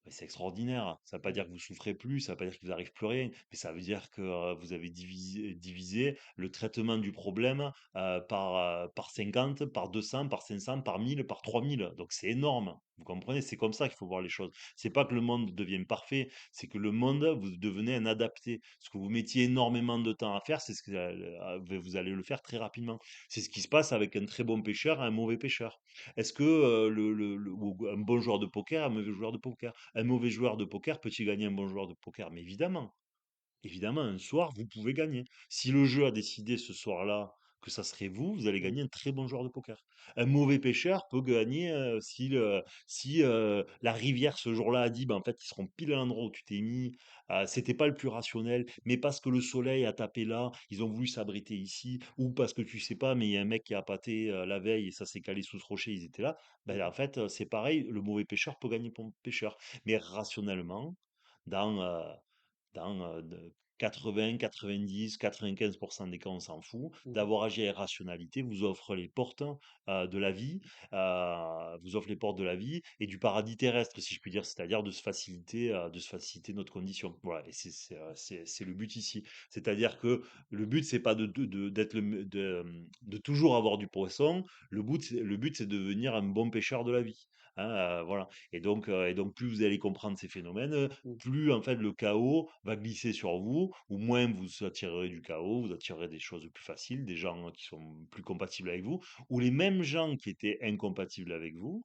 mais c'est extraordinaire. Ça ne veut pas Mmh. dire que vous souffrez plus, ça ne veut pas dire qu'il vous arrive plus rien, mais ça veut dire que vous avez divisé le traitement du problème par 50, par 200, par 500, par 1000, par 3000. Donc c'est énorme. Vous comprenez? C'est comme ça qu'il faut voir les choses. C'est pas que le monde devienne parfait, c'est que le monde, vous devenez un adapté. Ce que vous mettiez énormément de temps à faire, c'est ce que vous allez le faire très rapidement. C'est ce qui se passe avec un très bon pêcheur et un mauvais pêcheur. Est-ce que ou un bon joueur de poker et un mauvais joueur de poker? Un mauvais joueur de poker peut-il gagner un bon joueur de poker? Mais évidemment, évidemment, un soir, vous pouvez gagner. Si le jeu a décidé ce soir-là que ça serait vous, vous allez Mmh. gagner un très bon joueur de poker. Un mauvais pêcheur peut gagner si la rivière ce jour-là a dit, ben, en fait, ils seront pile à l'endroit où tu t'es mis. C'était pas le plus rationnel, mais parce que le soleil a tapé là, ils ont voulu s'abriter ici, ou parce que tu sais pas, mais il y a un mec qui a pâté la veille et ça s'est calé sous ce rocher, ils étaient là. Ben, en fait, c'est pareil, le mauvais pêcheur peut gagner pour le pêcheur. Mais rationnellement, dans, de 80, 90, 95% des cas, on s'en fout. Mmh. D'avoir agi avec rationalité vous offre les portes de la vie, vous offre les portes de la vie et du paradis terrestre, si je puis dire, c'est-à-dire de se faciliter notre condition. Voilà, et c'est le but ici. C'est-à-dire que le but, c'est pas d'être de toujours avoir du poisson. Le but, c'est de devenir un bon pêcheur de la vie. Hein, voilà. Et donc, plus vous allez comprendre ces phénomènes, Mmh. plus en fait le chaos va glisser sur vous, ou moins vous attirerez du chaos, vous attirerez des choses plus faciles, des gens qui sont plus compatibles avec vous, ou les mêmes gens qui étaient incompatibles avec vous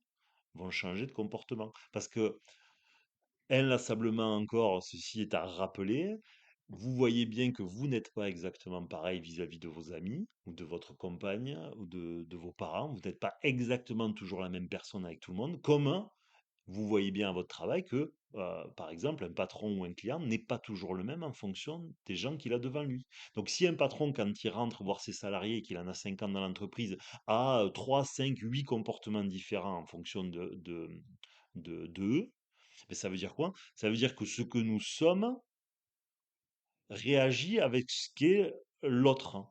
vont changer de comportement. Parce que, inlassablement encore, ceci est à rappeler, vous voyez bien que vous n'êtes pas exactement pareil vis-à-vis de vos amis, ou de votre compagne, ou de vos parents, vous n'êtes pas exactement toujours la même personne avec tout le monde, comme vous voyez bien à votre travail que, par exemple, un patron ou un client n'est pas toujours le même en fonction des gens qu'il a devant lui. Donc si un patron, quand il rentre voir ses salariés et qu'il en a 50 dans l'entreprise, a 3, 5, 8 comportements différents en fonction d'eux, ben ça veut dire quoi? Ça veut dire que ce que nous sommes réagit avec ce qu'est l'autre.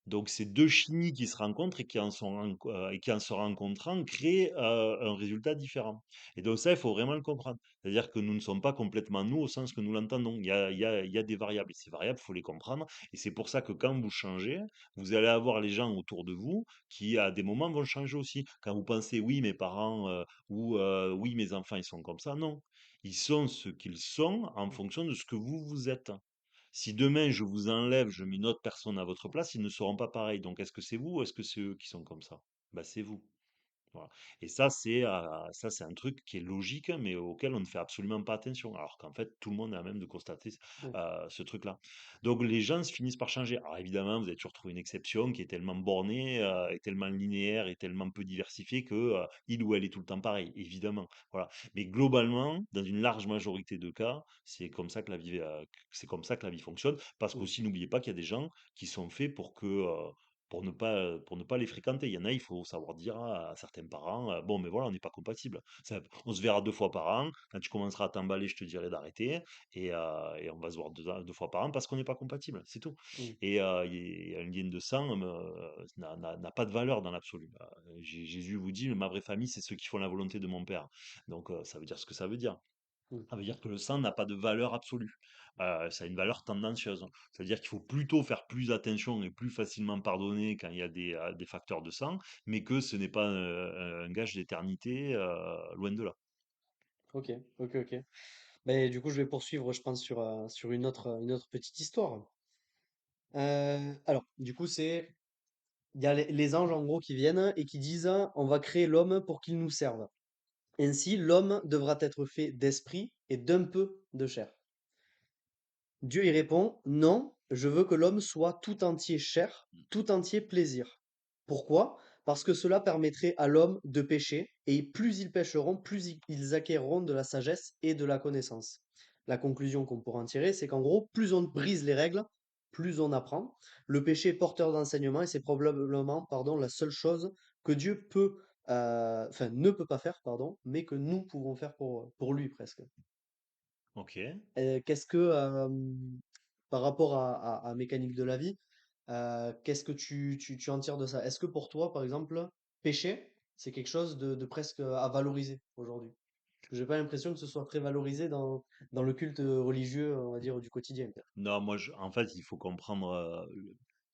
Donc ces 2 chimies qui se rencontrent et qui en se rencontrant créent, un résultat différent. Et donc ça, il faut vraiment le comprendre. C'est-à-dire que nous ne sommes pas complètement nous au sens que nous l'entendons. Il y a des variables et ces variables, il faut les comprendre et c'est pour ça que quand vous changez, vous allez avoir les gens autour de vous qui, à des moments, vont changer aussi. Quand vous pensez: «Oui, mes parents, oui, mes enfants, ils sont comme ça», non. Ils sont ce qu'ils sont en fonction de ce que vous êtes. Si demain je vous enlève, je mets une autre personne à votre place, ils ne seront pas pareils. Donc est-ce que c'est vous ou est-ce que c'est eux qui sont comme ça? Bah, c'est vous. Voilà. Et ça, c'est un truc qui est logique, mais auquel on ne fait absolument pas attention. Alors qu'en fait, tout le monde est à même de constater Ouais. ce truc-là. Donc les gens se finissent par changer. Alors évidemment, vous avez toujours trouvé une exception qui est tellement bornée, et tellement linéaire, et tellement peu diversifiée que il ou elle est tout le temps pareil, évidemment. Voilà. Mais globalement, dans une large majorité de cas, c'est comme ça que la vie fonctionne. Parce Mmh. qu'aussi, n'oubliez pas qu'il y a des gens qui sont faits pour ne pas les fréquenter. Il y en a, il faut savoir dire à certains parents, bon, mais voilà, on n'est pas compatibles. On se verra 2 fois par an. Quand tu commenceras à t'emballer, je te dirai d'arrêter. Et on va se voir 2 fois par an parce qu'on n'est pas compatibles. C'est tout. Mmh. Et un lien de sang n'a pas de valeur dans l'absolu. Jésus vous dit, ma vraie famille, c'est ceux qui font la volonté de mon Père. Donc, ça veut dire ce que ça veut dire. Mmh. Ça veut dire que le sang n'a pas de valeur absolue. Ça a une valeur tendancieuse. C'est-à-dire qu'il faut plutôt faire plus attention et plus facilement pardonner quand il y a des facteurs de sang, mais que ce n'est pas un gage d'éternité, loin de là. OK, OK, OK. Beh, du coup, je vais poursuivre, je pense, sur une autre petite histoire. Alors, du coup, il y a les anges, en gros, qui viennent et qui disent, on va créer l'homme pour qu'il nous serve. Ainsi, l'homme devra être fait d'esprit et d'un peu de chair. Dieu y répond, non, je veux que l'homme soit tout entier chair, tout entier plaisir. Pourquoi? Parce que cela permettrait à l'homme de pécher, et plus ils pécheront, plus ils acquerront de la sagesse et de la connaissance. La conclusion qu'on pourra en tirer, c'est qu'en gros, plus on brise les règles, plus on apprend. Le péché est porteur d'enseignement et c'est probablement, pardon, la seule chose que Dieu enfin, ne peut pas faire, pardon, mais que nous pouvons faire pour lui presque. Ok. Qu'est-ce que, par rapport à Mécanique de la vie, qu'est-ce que tu en tires de ça? Est-ce que pour toi, par exemple, pécher, c'est quelque chose de presque à valoriser aujourd'hui? Parce que j'ai pas l'impression que ce soit très valorisé dans le culte religieux, on va dire, du quotidien, quoi. Non, en fait, il faut comprendre,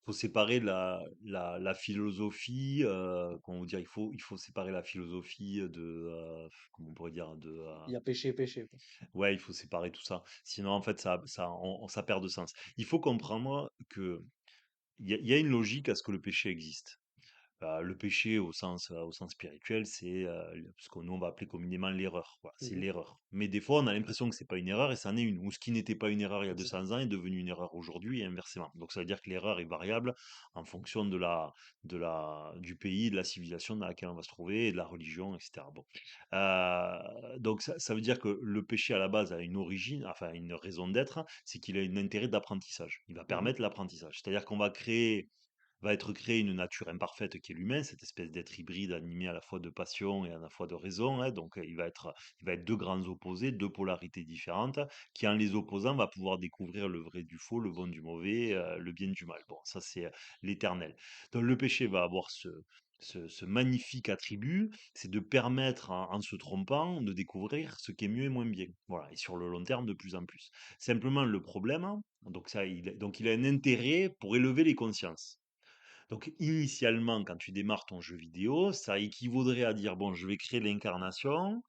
faut séparer la philosophie, comment vous dire, il faut séparer la philosophie comment on pourrait dire, Il y a péché et péché, quoi. ouais, il faut séparer tout ça. Sinon, en fait, ça perd de sens. Il faut comprendre que il y a une logique à ce que le péché existe. Le péché au sens spirituel, c'est ce que nous on va appeler communément l'erreur. Voilà, c'est Mmh. l'erreur. Mais des fois, on a l'impression que c'est pas une erreur et c'en est une. Ou ce qui n'était pas une erreur il y a Exact. 200 ans est devenu une erreur aujourd'hui et inversement. Donc ça veut dire que l'erreur est variable en fonction du pays, de la civilisation dans laquelle on va se trouver, et de la religion, etc. Bon. Donc ça veut dire que le péché à la base a une origine, enfin une raison d'être, c'est qu'il a un intérêt d'apprentissage. Il va Mmh. permettre l'apprentissage. C'est-à-dire qu'on va être créée une nature imparfaite qui est l'humain, cette espèce d'être hybride animé à la fois de passion et à la fois de raison, hein. Donc, il va être deux grands opposés, deux polarités différentes, qui en les opposant va pouvoir découvrir le vrai du faux, le bon du mauvais, le bien du mal. Bon, ça c'est l'éternel. Donc le péché va avoir ce magnifique attribut, c'est de permettre, en se trompant, de découvrir ce qui est mieux et moins bien. Voilà, et sur le long terme, de plus en plus. Simplement, le problème, donc il a un intérêt pour élever les consciences. Donc, initialement, quand tu démarres ton jeu vidéo, ça équivaudrait à dire, bon, je vais créer l'incarnation,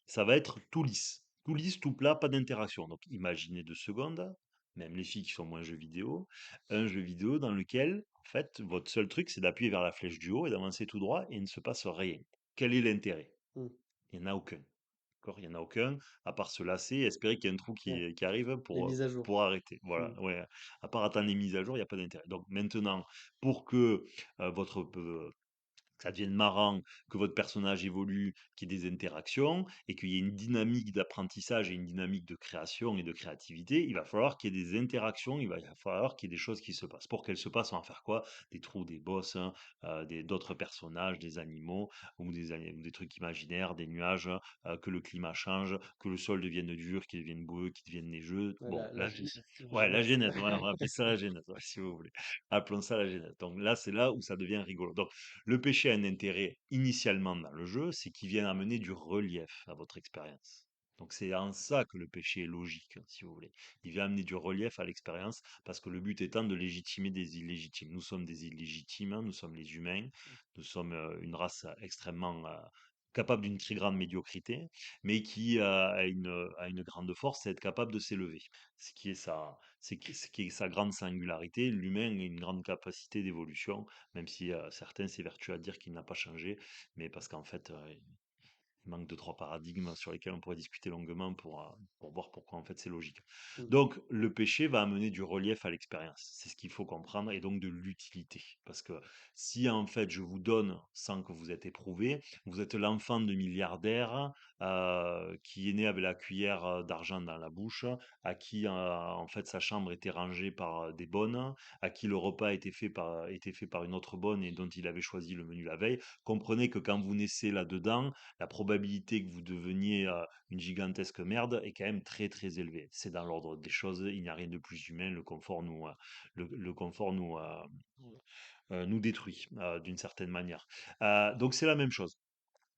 ça va être tout lisse. Tout lisse, tout plat, pas d'interaction. Donc, imaginez 2 secondes, même les filles qui sont moins jeux vidéo, un jeu vidéo dans lequel, en fait, votre seul truc, c'est d'appuyer vers la flèche du haut et d'avancer tout droit et il ne se passe rien. Quel est l'intérêt? Mmh. Il n'y en a aucun. D'accord? Il y en a aucun, à part se lasser et espérer qu'il y a un trou Ouais, qui arrive les pour, mises à pour jour. arrêter. Mmh. Voilà, ouais. À part attendre les mises à jour, il n'y a pas d'intérêt. Donc maintenant, pour que votre que ça devienne marrant, que votre personnage évolue, qu'il y ait des interactions et qu'il y ait une dynamique d'apprentissage et une dynamique de création et de créativité, il va falloir qu'il y ait des interactions, il va falloir qu'il y ait des choses qui se passent. Pour qu'elles se passent, on va faire quoi? Des trous, des boss, hein, d'autres personnages, des animaux ou des trucs imaginaires, des nuages, que le climat change, que le sol devienne dur, qu'il devienne boueux, qu'il devienne neigeux. Ouais, Bon, la genèse, la ouais, la genèse. genèse, voilà, on va appeler ça la genèse, ouais, si vous voulez. Appelons ça la genèse. Donc là, c'est là où ça devient rigolo. Donc, le péché a un intérêt initialement dans le jeu, c'est qu'il vienne amener du relief à votre expérience. Donc c'est en ça que le péché est logique, si vous voulez. Il vient amener du relief à l'expérience parce que le but étant de légitimer des illégitimes. Nous sommes des illégitimes, hein, nous sommes les humains, nous sommes une race extrêmement capable d'une très grande médiocrité, mais qui a une grande force, c'est être capable de s'élever. Ce qui est sa grande singularité. L'humain a une grande capacité d'évolution, même si certains s'évertuent à dire qu'il n'a pas changé, mais parce qu'en fait, il manque deux, trois paradigmes sur lesquels on pourrait discuter longuement pour voir pourquoi en fait c'est logique. Mm. Donc le péché va amener du relief à l'expérience. C'est ce qu'il faut comprendre et donc de l'utilité. Parce que si en fait je vous donne sans que vous êtes éprouvé, vous êtes l'enfant de milliardaire qui est né avec la cuillère d'argent dans la bouche, à qui en fait sa chambre était rangée par des bonnes, à qui le repas était fait par une autre bonne et dont il avait choisi le menu la veille, comprenez que quand vous naissez là-dedans, la probabilité que vous deveniez une gigantesque merde est quand même très très élevée. C'est dans l'ordre des choses, il n'y a rien de plus humain, le confort nous détruit d'une certaine manière. Donc c'est la même chose.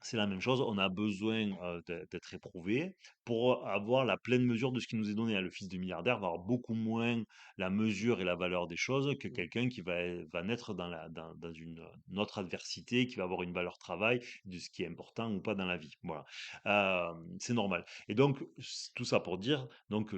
C'est la même chose, on a besoin d'être éprouvé pour avoir la pleine mesure de ce qui nous est donné, hein. Le fils de milliardaire va avoir beaucoup moins la mesure et la valeur des choses que Mm. quelqu'un qui va naître dans une autre adversité, qui va avoir une valeur travail, de ce qui est important ou pas dans la vie. Voilà. C'est normal. Et donc, tout ça pour dire donc,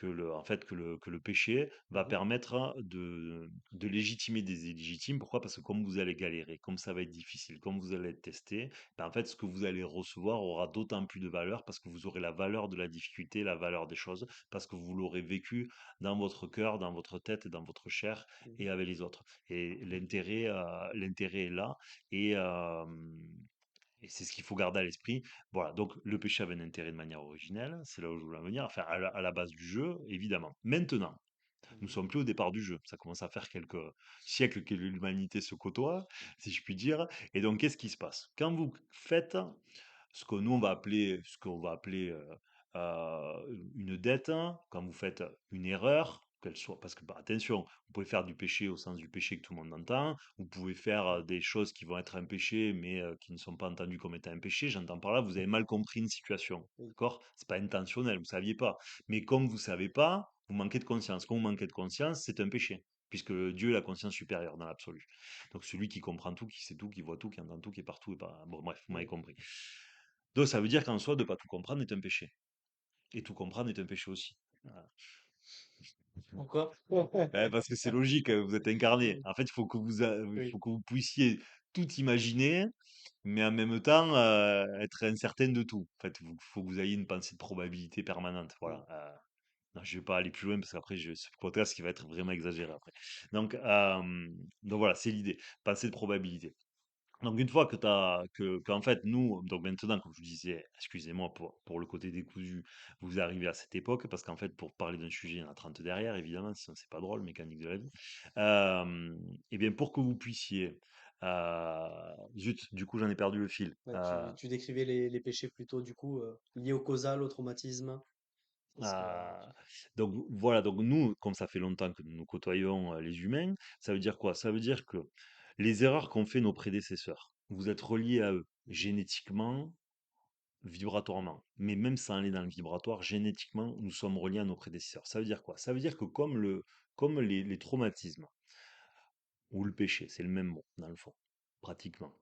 en fait, que le péché va Mhm. permettre de légitimer des illégitimes. Pourquoi? Parce que comme vous allez galérer, comme ça va être difficile, comme vous allez être testé, ben, en fait, ce que vous allez recevoir aura d'autant plus de valeur parce que vous aurez la valeur de la difficulté, la valeur des choses, parce que vous l'aurez vécu dans votre cœur, dans votre tête et dans votre chair Mhm. et avec les autres. Et l'intérêt est là et, euh, et c'est ce qu'il faut garder à l'esprit. Voilà, donc le péché avait un intérêt de manière originelle, c'est là où je voulais en venir, enfin à la base du jeu, évidemment. Maintenant, nous Mhm. sommes plus au départ du jeu. Ça commence à faire quelques siècles que l'humanité se côtoie, si je puis dire. Et donc, qu'est-ce qui se passe? Quand vous faites ce qu'on va appeler une dette, hein, quand vous faites une erreur, qu'elle soit, parce que bah, attention, vous pouvez faire du péché au sens du péché que tout le monde entend, vous pouvez faire des choses qui vont être un péché, mais qui ne sont pas entendues comme étant un péché. J'entends par là, vous avez mal compris une situation, Oui. d'accord? C'est pas intentionnel, vous saviez pas. Mais comme vous savez pas, vous manquez de conscience. Quand vous manquez de conscience, c'est un péché, puisque Dieu est la conscience supérieure dans l'absolu. Donc celui qui comprend tout, qui sait tout, qui voit tout, qui entend tout, qui est partout et pas. Bon, bref, vous m'avez Oui. compris. Donc ça veut dire qu'en soi, de pas tout comprendre est un péché. Et tout comprendre est un péché aussi. Voilà. Pourquoi? Ouais, parce que c'est logique, vous êtes incarné. Oui. En fait, il Oui. faut que vous puissiez tout imaginer, mais en même temps être incertain de tout. En fait, il faut que vous ayez une pensée de probabilité permanente. Mm. Voilà. Non, je vais pas aller plus loin parce qu'après, ce podcast qui va être vraiment exagéré après. Donc, voilà, c'est l'idée. Pensée de probabilité. Donc une fois qu'en fait nous, donc maintenant comme je vous disais, excusez-moi pour le côté décousu, vous arrivez à cette époque, parce qu'en fait pour parler d'un sujet, il y en a 30 derrière évidemment, sinon c'est pas drôle, mécanique de la vie. Et bien pour que vous puissiez, zut, du coup j'en ai perdu le fil. Ouais, tu décrivais les péchés plutôt du coup liés au causal, au traumatisme. C'est ce que Euh, donc voilà, donc nous, comme ça fait longtemps que nous côtoyons les humains, ça veut dire quoi? Ça veut dire que les erreurs qu'ont fait nos prédécesseurs, vous êtes reliés à eux Mhm. génétiquement, vibratoirement. Mais même sans aller dans le vibratoire, génétiquement, nous sommes reliés à nos prédécesseurs. Ça veut dire quoi? Ça veut dire que comme les traumatismes ou le péché, c'est le même mot dans le fond, pratiquement,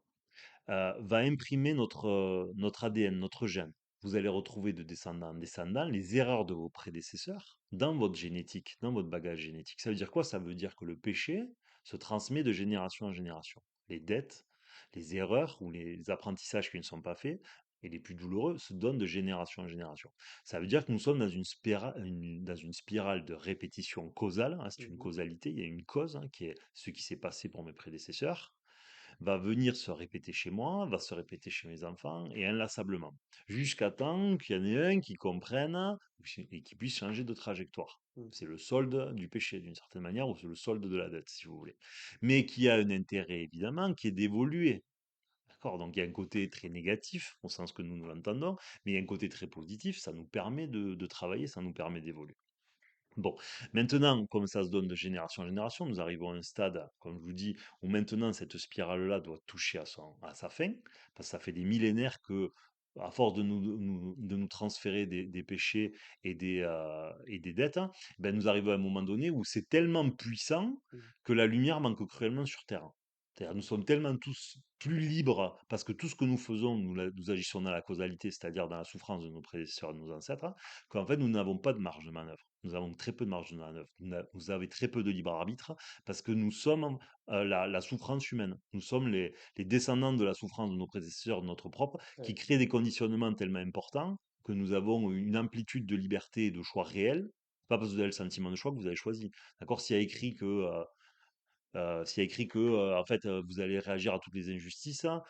va imprimer notre ADN, notre gène. Vous allez retrouver de descendant en descendant les erreurs de vos prédécesseurs dans votre génétique, dans votre bagage génétique. Ça veut dire quoi? Ça veut dire que le péché se transmet de génération en génération. Les dettes, les erreurs ou les apprentissages qui ne sont pas faits, et les plus douloureux, se donnent de génération en génération. Ça veut dire que nous sommes dans une spirale de répétition causale, hein, c'est une Mhm. causalité, il y a une cause, hein, qui est ce qui s'est passé pour mes prédécesseurs, va venir se répéter chez moi, va se répéter chez mes enfants, et inlassablement. Jusqu'à temps qu'il y en ait un qui comprenne et qui puisse changer de trajectoire. Mmh. C'est le solde du péché, d'une certaine manière, ou c'est le solde de la dette, si vous voulez. Mais qui a un intérêt, évidemment, qui est d'évoluer. D'accord? Donc il y a un côté très négatif, au sens que nous l'entendons, mais il y a un côté très positif, ça nous permet de travailler, ça nous permet d'évoluer. Bon, maintenant, comme ça se donne de génération en génération, nous arrivons à un stade, comme je vous dis, où maintenant cette spirale-là doit toucher à sa fin, parce que ça fait des millénaires que, à force de nous transférer des péchés et des dettes, hein, ben nous arrivons à un moment donné où c'est tellement puissant Mmh. que la lumière manque cruellement sur Terre. C'est-à-dire, nous sommes tellement tous plus libres, parce que tout ce que nous faisons, nous agissons dans la causalité, c'est-à-dire dans la souffrance de nos prédécesseurs et de nos ancêtres, qu'en fait, nous n'avons pas de marge de manœuvre. Nous avons très peu de marge de manœuvre. Vous avez très peu de libre arbitre parce que nous sommes la souffrance humaine. Nous sommes les descendants de la souffrance de nos prédécesseurs, de notre propre, qui Ouais. créent des conditionnements tellement importants que nous avons une amplitude de liberté et de choix réels. Pas parce que vous avez le sentiment de choix que vous avez choisi. D'accord? S'il y a écrit que s'il y a écrit que, en fait, vous allez réagir à toutes les injustices, hein,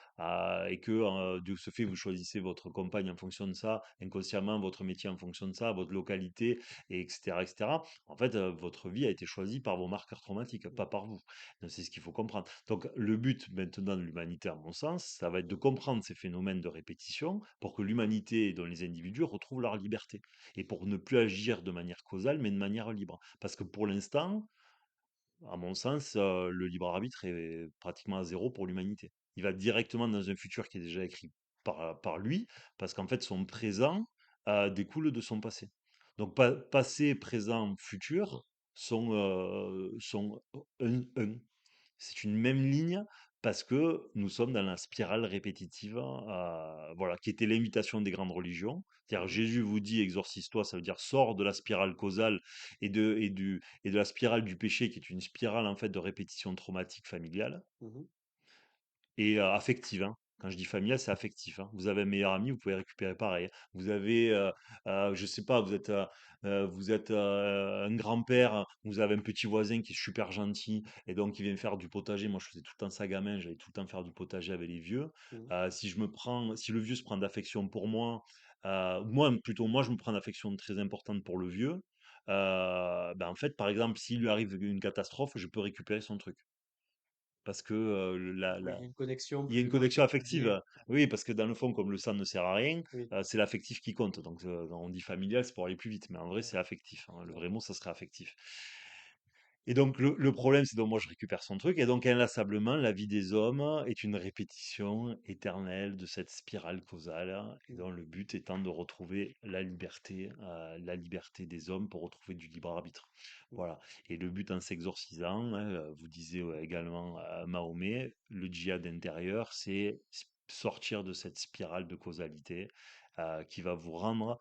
et que, de ce fait, vous choisissez votre compagne en fonction de ça, inconsciemment, votre métier en fonction de ça, votre localité, et cetera, et cetera. En fait, votre vie a été choisie par vos marqueurs traumatiques, Mmh. pas par vous. Donc c'est ce qu'il faut comprendre. Donc le but maintenant de l'humanité, à mon sens, ça va être de comprendre ces phénomènes de répétition pour que l'humanité et dont les individus retrouvent leur liberté et pour ne plus agir de manière causale, mais de manière libre. Parce que pour l'instant, à mon sens, le libre arbitre est pratiquement à zéro pour l'humanité. Il va directement dans un futur qui est déjà écrit par lui, parce qu'en fait son présent, découle de son passé. Donc passé, présent, futur sont un. C'est une même ligne parce que nous sommes dans la spirale répétitive, voilà, qui était l'invitation des grandes religions. C'est-à-dire Mmh. Jésus vous dit: «Exorcise-toi», ça veut dire: «Sors de la spirale causale et de la spirale du péché», qui est une spirale, en fait, de répétition traumatique familiale. Mmh. Et affective, hein. Quand je dis familial, c'est affectif, hein. Vous avez un meilleur ami, vous pouvez récupérer pareil, hein. Vous avez, je sais pas, vous êtes, un grand-père, vous avez un petit voisin qui est super gentil et donc il vient faire du potager. Moi, je faisais tout le temps ça gamin, j'allais tout le temps faire du potager avec les vieux. Mmh. Si le vieux se prend d'affection pour moi, moi, plutôt, moi, je me prends d'affection très importante pour le vieux, ben, en fait, par exemple, s'il lui arrive une catastrophe, je peux récupérer son truc. Parce que, Oui, il y a une connexion il y a une plus connexion affective, particulière. oui, parce que dans le fond, comme le sang ne sert à rien, Oui. c'est l'affectif qui compte. Donc, on dit familial, c'est pour aller plus vite, mais en vrai, Ouais, c'est affectif, hein. Le ouais. vrai mot, ça serait affectif. Et donc, le problème, c'est donc moi, je récupère son truc, et donc, inlassablement, la vie des hommes est une répétition éternelle de cette spirale causale, et Mmh. dont le but étant de retrouver la liberté des hommes pour retrouver du libre arbitre. Mmh. Voilà. Et le but en s'exorcisant, hein, vous disiez également Mahomet, le djihad intérieur, c'est sortir de cette spirale de causalité qui va vous rendre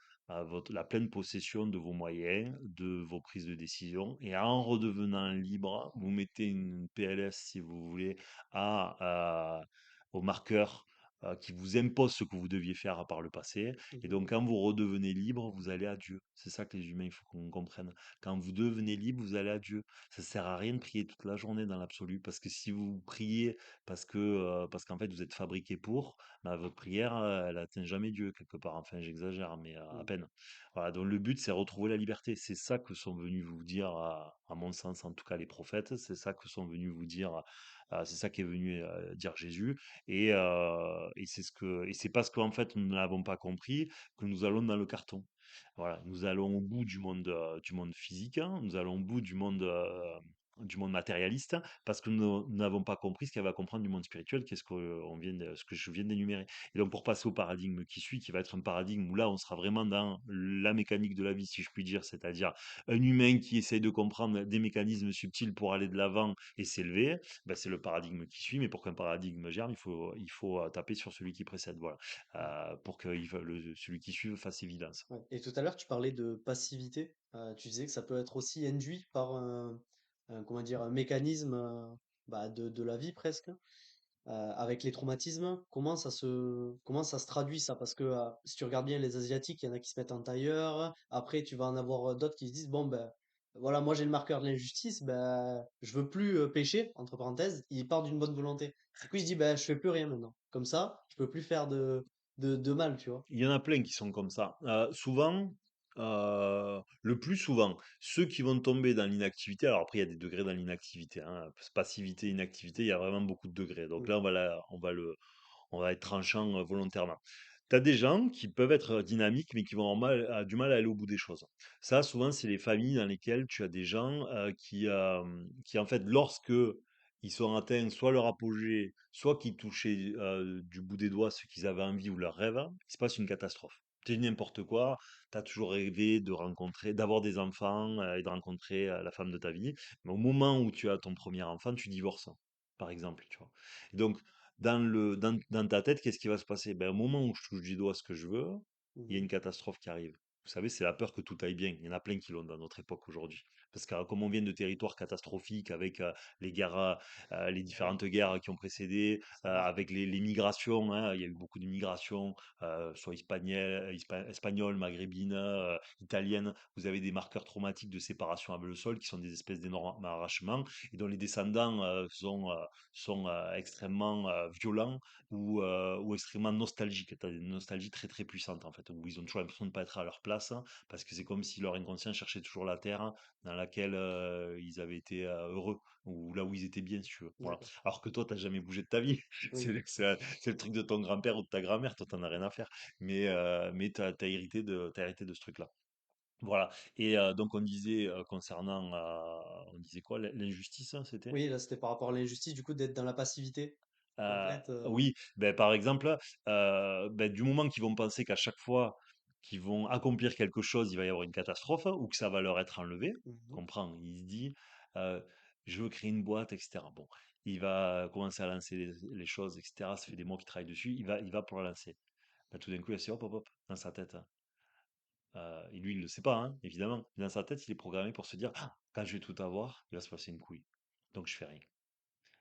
la pleine possession de vos moyens, de vos prises de décision. Et en redevenant libre, vous mettez une PLS, si vous voulez, au marqueur qui vous impose ce que vous deviez faire par le passé. Et Mmh. donc, quand vous redevenez libre, vous allez à Dieu. C'est ça que les humains, il faut qu'on comprenne. Quand vous devenez libre, vous allez à Dieu. Ça sert à rien de prier toute la journée dans l'absolu, parce que si vous priez parce qu'en fait vous êtes fabriqué pour, bah, votre prière, elle atteint jamais Dieu quelque part. Enfin, j'exagère, mais à Mmh. peine. Voilà, donc le but, c'est retrouver la liberté. C'est ça que sont venus vous dire, à mon sens en tout cas, les prophètes. C'est ça que sont venus vous dire, c'est ça qu'est venu dire Jésus. Et c'est parce qu'en fait nous ne l'avons pas compris que nous allons dans le carton. Voilà, nous allons au bout du monde physique, hein, nous allons au bout du monde matérialiste, parce que nous n'avons pas compris ce qu'il y avait à comprendre du monde spirituel, qu'est-ce que, ce que je viens d'énumérer. Et donc, pour passer au paradigme qui suit, qui va être un paradigme où là, on sera vraiment dans la mécanique de la vie, si je puis dire, c'est-à-dire un humain qui essaye de comprendre des mécanismes subtils pour aller de l'avant et s'élever, ben, c'est le paradigme qui suit. Mais pour qu'un paradigme germe, il faut taper sur celui qui précède, voilà, Mmh. pour que celui qui suit fasse évidence. Ouais. Et tout à l'heure, tu parlais de passivité. Tu disais que ça peut être aussi induit par comment dire, un mécanisme bah, de la vie presque. Avec les traumatismes, comment ça se traduit ça? Parce que si tu regardes bien les Asiatiques, il y en a qui se mettent en tailleur. Après, tu vas en avoir d'autres qui se disent, bon, ben, voilà, moi j'ai le marqueur de l'injustice, ben, je veux plus pécher, entre parenthèses, il part d'une bonne volonté. Du coup, il se dit, ben, je fais plus rien maintenant. Comme ça, je peux plus faire de mal, tu vois. Il y en a plein qui sont comme ça. Souvent, le plus souvent, ceux qui vont tomber dans l'inactivité, alors après il y a des degrés dans l'inactivité, hein, passivité, inactivité, il y a vraiment beaucoup de degrés. Donc Mm. là, on va être tranchant volontairement. Tu as des gens qui peuvent être dynamiques, mais qui vont avoir du mal à aller au bout des choses. Ça, souvent, c'est les familles dans lesquelles tu as des gens qui, en fait, lorsque ils sont atteints soit leur apogée, soit qui touchaient du bout des doigts ce qu'ils avaient envie ou leur rêve, il se passe une catastrophe. C'est n'importe quoi, tu as toujours rêvé de rencontrer, d'avoir des enfants et de rencontrer la femme de ta vie. Mais au moment où tu as ton premier enfant, tu divorces, par exemple, tu vois. Et donc, dans ta tête, qu'est-ce qui va se passer? Ben, au moment où je touche du doigt ce que je veux, il y a Mhm. une catastrophe qui arrive. Vous savez, c'est la peur que tout aille bien. Il y en a plein qui l'ont dans notre époque aujourd'hui. Parce que comme on vient de territoires catastrophiques avec les Ouais, différentes guerres qui ont précédé, c'est vrai. avec les migrations, hein, il y a eu beaucoup de migrations, soit espagnoles, maghrébines, italiennes. Vous avez des marqueurs traumatiques de séparation avec le sol qui sont des espèces d'énormes arrachements et dont les descendants sont extrêmement violents ou extrêmement nostalgiques. Tu as des nostalgies très très puissantes en fait, où ils ont toujours l'impression de ne pas être à leur place, hein, parce que c'est comme si leur inconscient cherchait toujours la terre dans laquelle ils avaient été heureux, ou là où ils étaient bien, si tu veux. Voilà. D'accord. Alors que toi, tu n'as jamais bougé de ta vie. Oui, C'est le truc de ton grand-père ou de ta grand-mère, toi, t'en as rien à faire. Mais tu as hérité de ce truc-là. Voilà. Et donc on disait concernant, on disait quoi, l'injustice, hein, c'était? oui, là c'était par rapport à l'injustice, du coup, d'être dans la passivité complète. Oui, ben, par exemple, du moment qu'ils vont penser qu'à chaque fois qu'ils vont accomplir quelque chose, il va y avoir une catastrophe ou que ça va leur être enlevé, Mhm. comprends? Il se dit, heu: «Je veux créer une boîte» et cetera. Bon, il va commencer à lancer les choses et cetera. Ça fait des mois qu'il travaille dessus, il va pour la lancer. Bah, tout d'un coup, il y a hop, hop, hop, dans sa tête, hein, et lui, il le sait pas, hein, évidemment. Dans sa tête, il est programmé pour se dire: «Ah, quand je vais tout avoir, il va se passer une couille, donc je fais rien».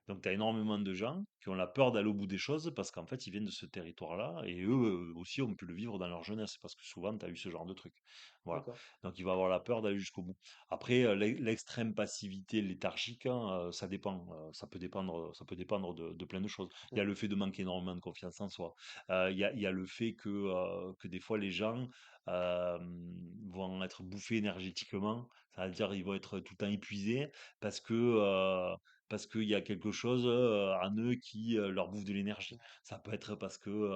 Donc tu as énormément de gens qui ont la peur d'aller au bout des choses parce qu'en fait, ils viennent de ce territoire-là et eux aussi ont pu le vivre dans leur jeunesse parce que souvent, tu as eu ce genre de truc. Voilà. D'accord. Donc il va avoir la peur d'aller jusqu'au bout. Après, l'extrême passivité léthargique, hein, ça dépend. Ça peut dépendre de plein de choses. Il y a Ouais. le fait de manquer énormément de confiance en soi. Il y a le fait que des fois, les gens vont être bouffés énergétiquement. C'est-à-dire, ils vont être tout le temps épuisés parce que parce qu'il y a quelque chose en eux qui leur bouffe de l'énergie. Ça peut être parce que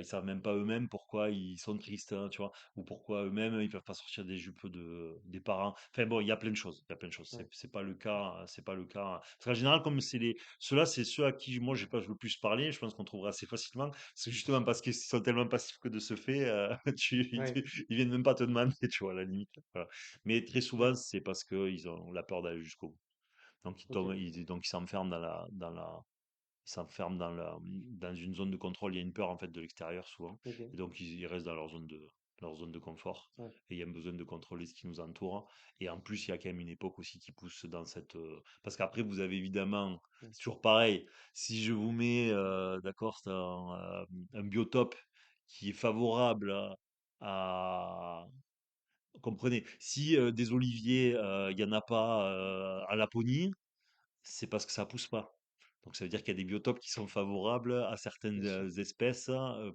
ils savent même pas eux-mêmes pourquoi ils sont tristes, hein, tu vois, ou pourquoi eux-mêmes ils peuvent pas sortir des jupes des parents. Enfin bon, il y a plein de choses. Il y a plein de choses. C'est Ouais. c'est pas le cas. C'est pas le cas. Parce qu'en général, comme ceux-là, c'est ceux à qui moi j'ai pas le plus parlé. Je pense qu'on trouvera assez facilement. C'est justement parce qu'ils sont tellement passifs que de ce fait, Ouais. ils viennent même pas te demander, tu vois, à la limite. Voilà. Mais très souvent, D'accord. c'est parce qu'ils ont la peur d'aller jusqu'au bout. Donc Ok. donc ils s'enferment ils s'enferment dans une zone de contrôle. Il y a une peur en fait de l'extérieur souvent, Ok. et donc ils restent dans leur zone de confort. Ouais. Et il y a besoin de contrôler ce qui nous entoure. Et en plus, il y a quand même une époque aussi qui pousse dans cette. Parce qu'après, vous avez évidemment, Ouais. c'est toujours pareil. Si je vous mets, d'accord, c'est un biotope qui est favorable à, comprenez, si des oliviers, il y en a pas à Laponie, c'est parce que ça pousse pas. Donc ça veut dire qu'il y a des biotopes qui sont favorables à certaines Bien sûr. espèces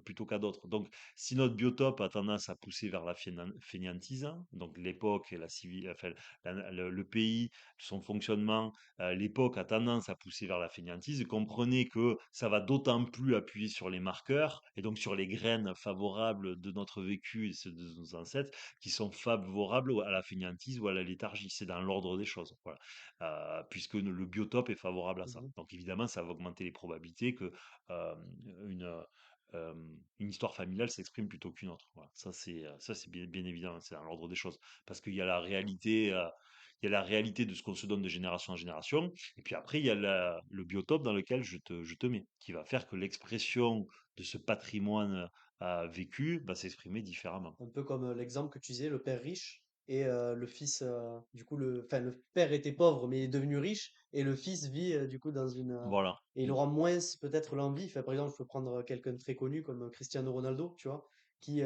plutôt qu'à d'autres. Donc si notre biotope a tendance à pousser vers la fainéantise, donc l'époque et enfin, le pays, son fonctionnement, l'époque a tendance à pousser vers la fainéantise, comprenez que ça va d'autant plus appuyer sur les marqueurs et donc sur les graines favorables de notre vécu et ceux de nos ancêtres qui sont favorables à la fainéantise ou à la léthargie. C'est dans l'ordre des choses. Voilà, puisque le biotope est favorable à ça. Mhm. Donc évidemment, ça va augmenter les probabilités que une, une histoire familiale s'exprime plutôt qu'une autre. Voilà. Ça c'est bien évident, c'est dans l'ordre des choses. Parce qu'il y a la réalité, de ce qu'on se donne de génération en génération, et puis après, il y a le biotope dans lequel je te mets, qui va faire que l'expression de ce patrimoine vécu va s'exprimer différemment. Un peu comme l'exemple que tu disais, le père riche et le fils, du coup, enfin, le père était pauvre mais il est devenu riche et le fils vit du coup dans une. Voilà. Et il aura moins peut-être l'envie. Enfin, par exemple, je peux prendre quelqu'un de très connu comme Cristiano Ronaldo, tu vois, qui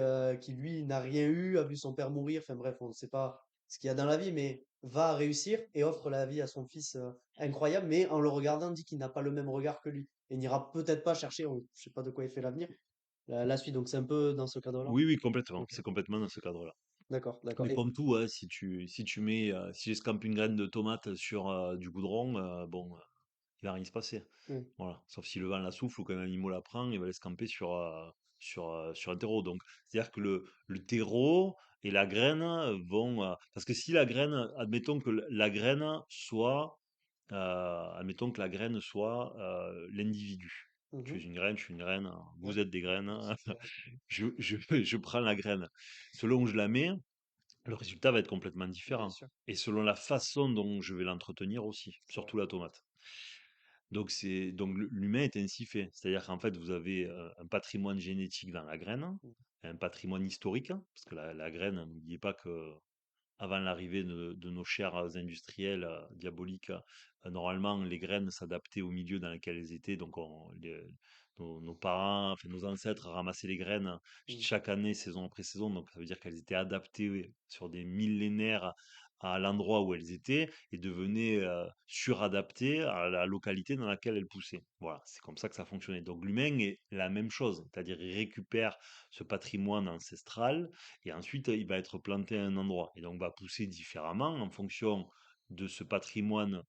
lui n'a rien eu, a vu son père mourir. Enfin bref, on ne sait pas ce qu'il y a dans la vie, mais va réussir et offre la vie à son fils incroyable, mais en le regardant, dit qu'il n'a pas le même regard que lui. Et n'ira peut-être pas chercher, je sais pas de quoi il fait l'avenir, la suite. Donc c'est un peu dans ce cadre-là. Oui, oui, complètement. Ok. C'est complètement dans ce cadre-là. D'accord, d'accord. Mais comme tout, hein, si tu mets, si j'escampe une graine de tomate sur du goudron, bon, il va rien se passer. Hmm, Voilà. Sauf si le vent la souffle ou qu'un animal la prend, il va l'escamper sur un terreau. Donc, c'est-à-dire que le terreau et la graine vont, parce que si la graine, admettons que la graine soit, admettons que la graine soit l'individu. Tu es mhm. une graine, je suis une graine, Ouais, vous êtes des graines, merci. je prends la graine. Selon où je la mets, le résultat va être complètement Bien différent. sûr. Et selon la façon dont je vais l'entretenir aussi, C'est vrai. surtout la tomate. Donc l'humain est ainsi fait. C'est-à-dire qu'en fait, vous avez un patrimoine génétique dans la graine, Mm, un patrimoine historique, hein, parce que la graine, n'oubliez pas que avant l'arrivée de nos chers industriels diaboliques, normalement, les graines s'adaptaient au milieu dans lequel elles étaient. Donc, nos parents, enfin, nos ancêtres ramassaient les graines mm, chaque année, saison après saison. Donc, ça veut dire qu'elles étaient adaptées sur des millénaires à l'endroit où elles étaient et devenaient suradaptées à la localité dans laquelle elles poussaient. Voilà, c'est comme ça que ça fonctionnait. Donc, l'humain est la même chose, c'est-à-dire il récupère ce patrimoine ancestral et ensuite il va être planté à un endroit et donc va pousser différemment en fonction de ce patrimoine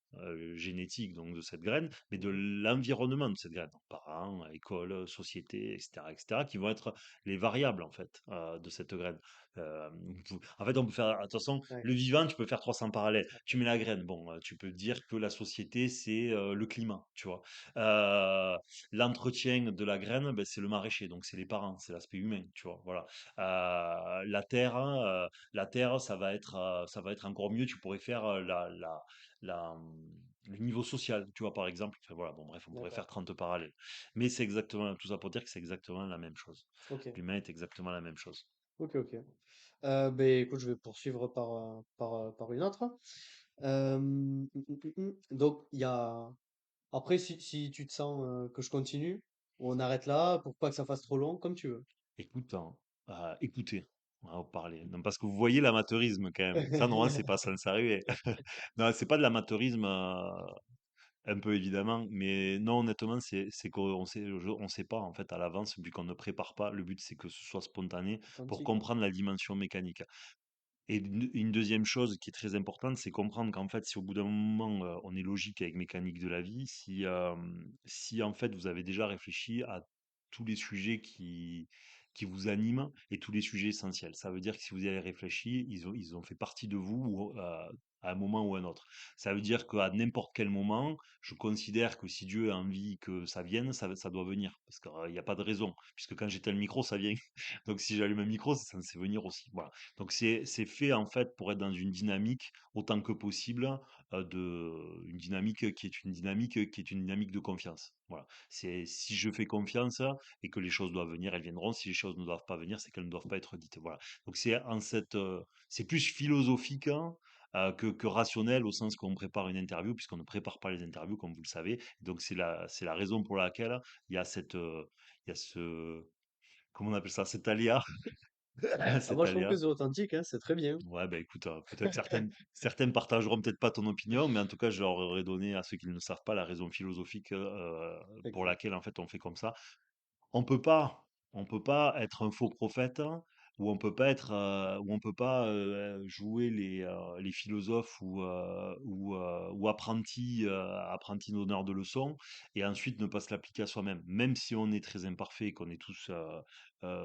génétique, donc de cette graine, mais de mhm. l'environnement de cette graine, donc parents, école, société, etc., qui vont être les variables en fait de cette graine. En fait, on peut faire, attention, Ouais, le vivant, tu peux faire 300 parallèles. Tu mets la graine, bon, tu peux dire que la société, c'est le climat, tu vois. Euh, L'entretien de la graine, ben, c'est le maraîcher, donc c'est les parents, c'est l'aspect humain, tu vois. Voilà. La terre, ça va être encore mieux. Tu pourrais faire le niveau social, tu vois, par exemple. Enfin, voilà, bon, bref, on pourrait faire d'accord. 30 parallèles. Mais c'est exactement, tout ça pour dire que c'est exactement la même chose. Ok, L'humain est exactement la même chose. ok, ok. Ben, écoute, je vais poursuivre par une autre. Donc, il y a. Après, si tu te sens que je continue, on arrête là pour pas que ça fasse trop long, comme tu veux. Écoute, hein, écoutez, on va en parler. Non, parce que vous voyez l'amateurisme quand même. Ça, normalement, c'est pas censé arriver. Non, c'est pas de l'amateurisme, un peu évidemment, mais non, honnêtement, c'est qu'on sait, on sait pas en fait à l'avance, vu qu'on ne prépare pas. Le but, c'est que ce soit spontané pour Authentique. comprendre la dimension mécanique. Et une deuxième chose qui est très importante, c'est comprendre qu'en fait, si au bout d'un moment, on est logique avec mécanique de la vie, si en fait vous avez déjà réfléchi à tous les sujets qui vous animent et tous les sujets essentiels. Ça veut dire que si vous y avez réfléchi, ils ont fait partie de vous à un moment ou à un autre. Ça veut dire qu'à n'importe quel moment, je considère que si Dieu a envie que ça vienne, ça doit venir. Parce qu'il n'y a pas de raison. Puisque quand j'éteins le micro, ça vient. Donc si j'allume un micro, c'est censé venir aussi. Voilà. Donc c'est fait en fait pour être dans une dynamique autant que possible une dynamique qui est une dynamique de confiance. Voilà. C'est si je fais confiance et que les choses doivent venir, elles viendront. Si les choses ne doivent pas venir, c'est qu'elles ne doivent pas être dites. Voilà. Donc c'est plus philosophique hein, que rationnel au sens qu'on prépare une interview puisqu'on ne prépare pas les interviews comme vous le savez. Donc c'est la raison pour laquelle il y a ce comment on appelle ça cet aléa Ah, cet moi, je trouve que aléa. c'est authentique, hein, c'est très bien. Ouais, bah écoute, peut-être certaines partageront peut-être pas ton opinion, mais en tout cas, je leur aurais donné à ceux qui ne le savent pas la raison philosophique pour Exact. laquelle en fait on fait comme ça. On peut pas être un faux prophète, hein, ou on peut pas jouer les philosophes ou apprentis donneurs de leçons, et ensuite ne pas se l'appliquer à soi-même. Même si on est très imparfait, et qu'on est tous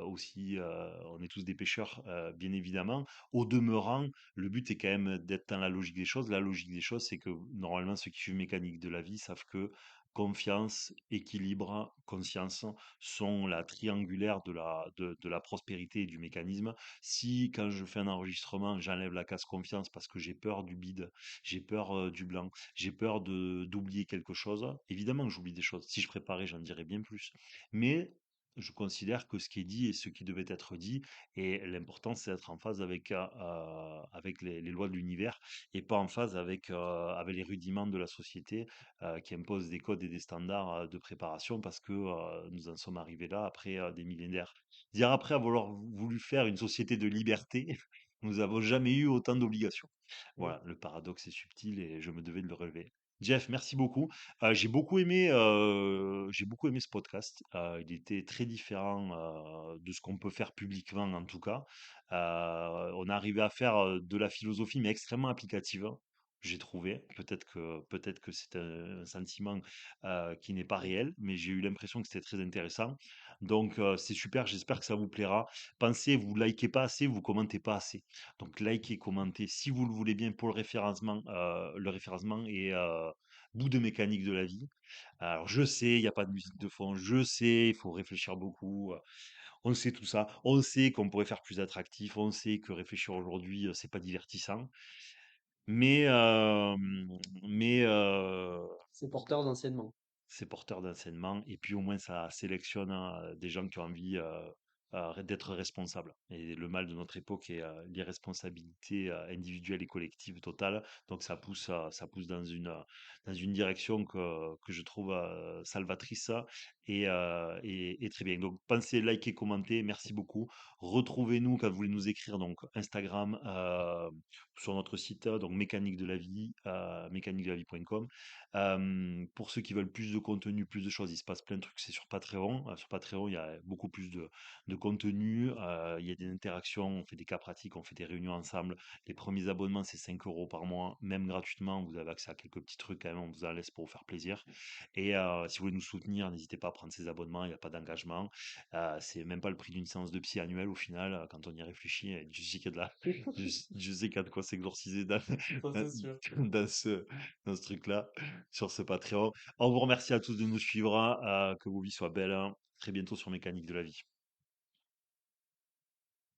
aussi, on est tous des pécheurs, bien évidemment. Au demeurant, le but est quand même d'être dans la logique des choses. La logique des choses, c'est que normalement, ceux qui suivent mécanique de la vie savent que confiance, équilibre, conscience sont la triangulaire de la prospérité et du mécanisme. Si, quand je fais un enregistrement, j'enlève la case confiance parce que j'ai peur du bide, j'ai peur du blanc, j'ai peur d'oublier quelque chose, évidemment que j'oublie des choses. Si je préparais, j'en dirais bien plus. Mais je considère que ce qui est dit et ce qui devait être dit, et l'important, c'est d'être en phase avec les lois de l'univers et pas en phase avec les rudiments de la société qui imposent des codes et des standards de préparation parce que nous en sommes arrivés là après des millénaires. Dire après avoir voulu faire une société de liberté, Nous n'avons jamais eu autant d'obligations. Mmh. Voilà, le paradoxe est subtil et je me devais de le relever. Jeff, merci beaucoup. J'ai beaucoup aimé ce podcast. Il était très différent de ce qu'on peut faire publiquement, en tout cas. On est arrivé à faire de la philosophie, mais extrêmement applicative, hein, j'ai trouvé. Peut-être que c'est un sentiment qui n'est pas réel, mais j'ai eu l'impression que c'était très intéressant. Donc, c'est super. J'espère que ça vous plaira. Pensez, vous likez pas assez, vous commentez pas assez. Donc likez, commentez si vous le voulez bien pour le référencement et bout de mécanique de la vie. Alors je sais, il n'y a pas de musique de fond, je sais, il faut réfléchir beaucoup. On sait tout ça, on sait qu'on pourrait faire plus attractif, on sait que réfléchir aujourd'hui, c'est pas divertissant. Mais, mais C'est porteur d'enseignement. c'est porteur d'enseignement et puis au moins ça sélectionne des gens qui ont envie d'être responsables. Et le mal de notre époque est l'irresponsabilité individuelle et collective totale. Donc ça pousse dans une direction que je trouve salvatrice et très bien. Donc pensez, likez, commentez. Merci beaucoup. Retrouvez-nous quand vous voulez nous écrire. Donc Instagram, sur notre site, donc mécanique de la vie, mécaniquedelavie.com. Pour ceux qui veulent plus de contenu, plus de choses, il se passe plein de trucs, c'est sur Patreon. Sur Patreon, il y a beaucoup plus de contenu, il y a des interactions, on fait des cas pratiques, on fait des réunions ensemble. Les premiers abonnements, c'est 5 € par mois, même gratuitement, vous avez accès à quelques petits trucs quand même, on vous en laisse pour vous faire plaisir. Et si vous voulez nous soutenir, n'hésitez pas à prendre ces abonnements, il n'y a pas d'engagement. C'est même pas le prix d'une séance de psy annuelle au final, quand on y réfléchit. Et je sais qu'il y a je sais qu'il y a de quoi s'exorciser Ça, dans, c'est sûr. dans ce, dans ce truc-là, sur ce Patreon. On vous remercie à tous de nous suivre, que vos vies soient belles, hein. Très bientôt sur Mécanique de la vie.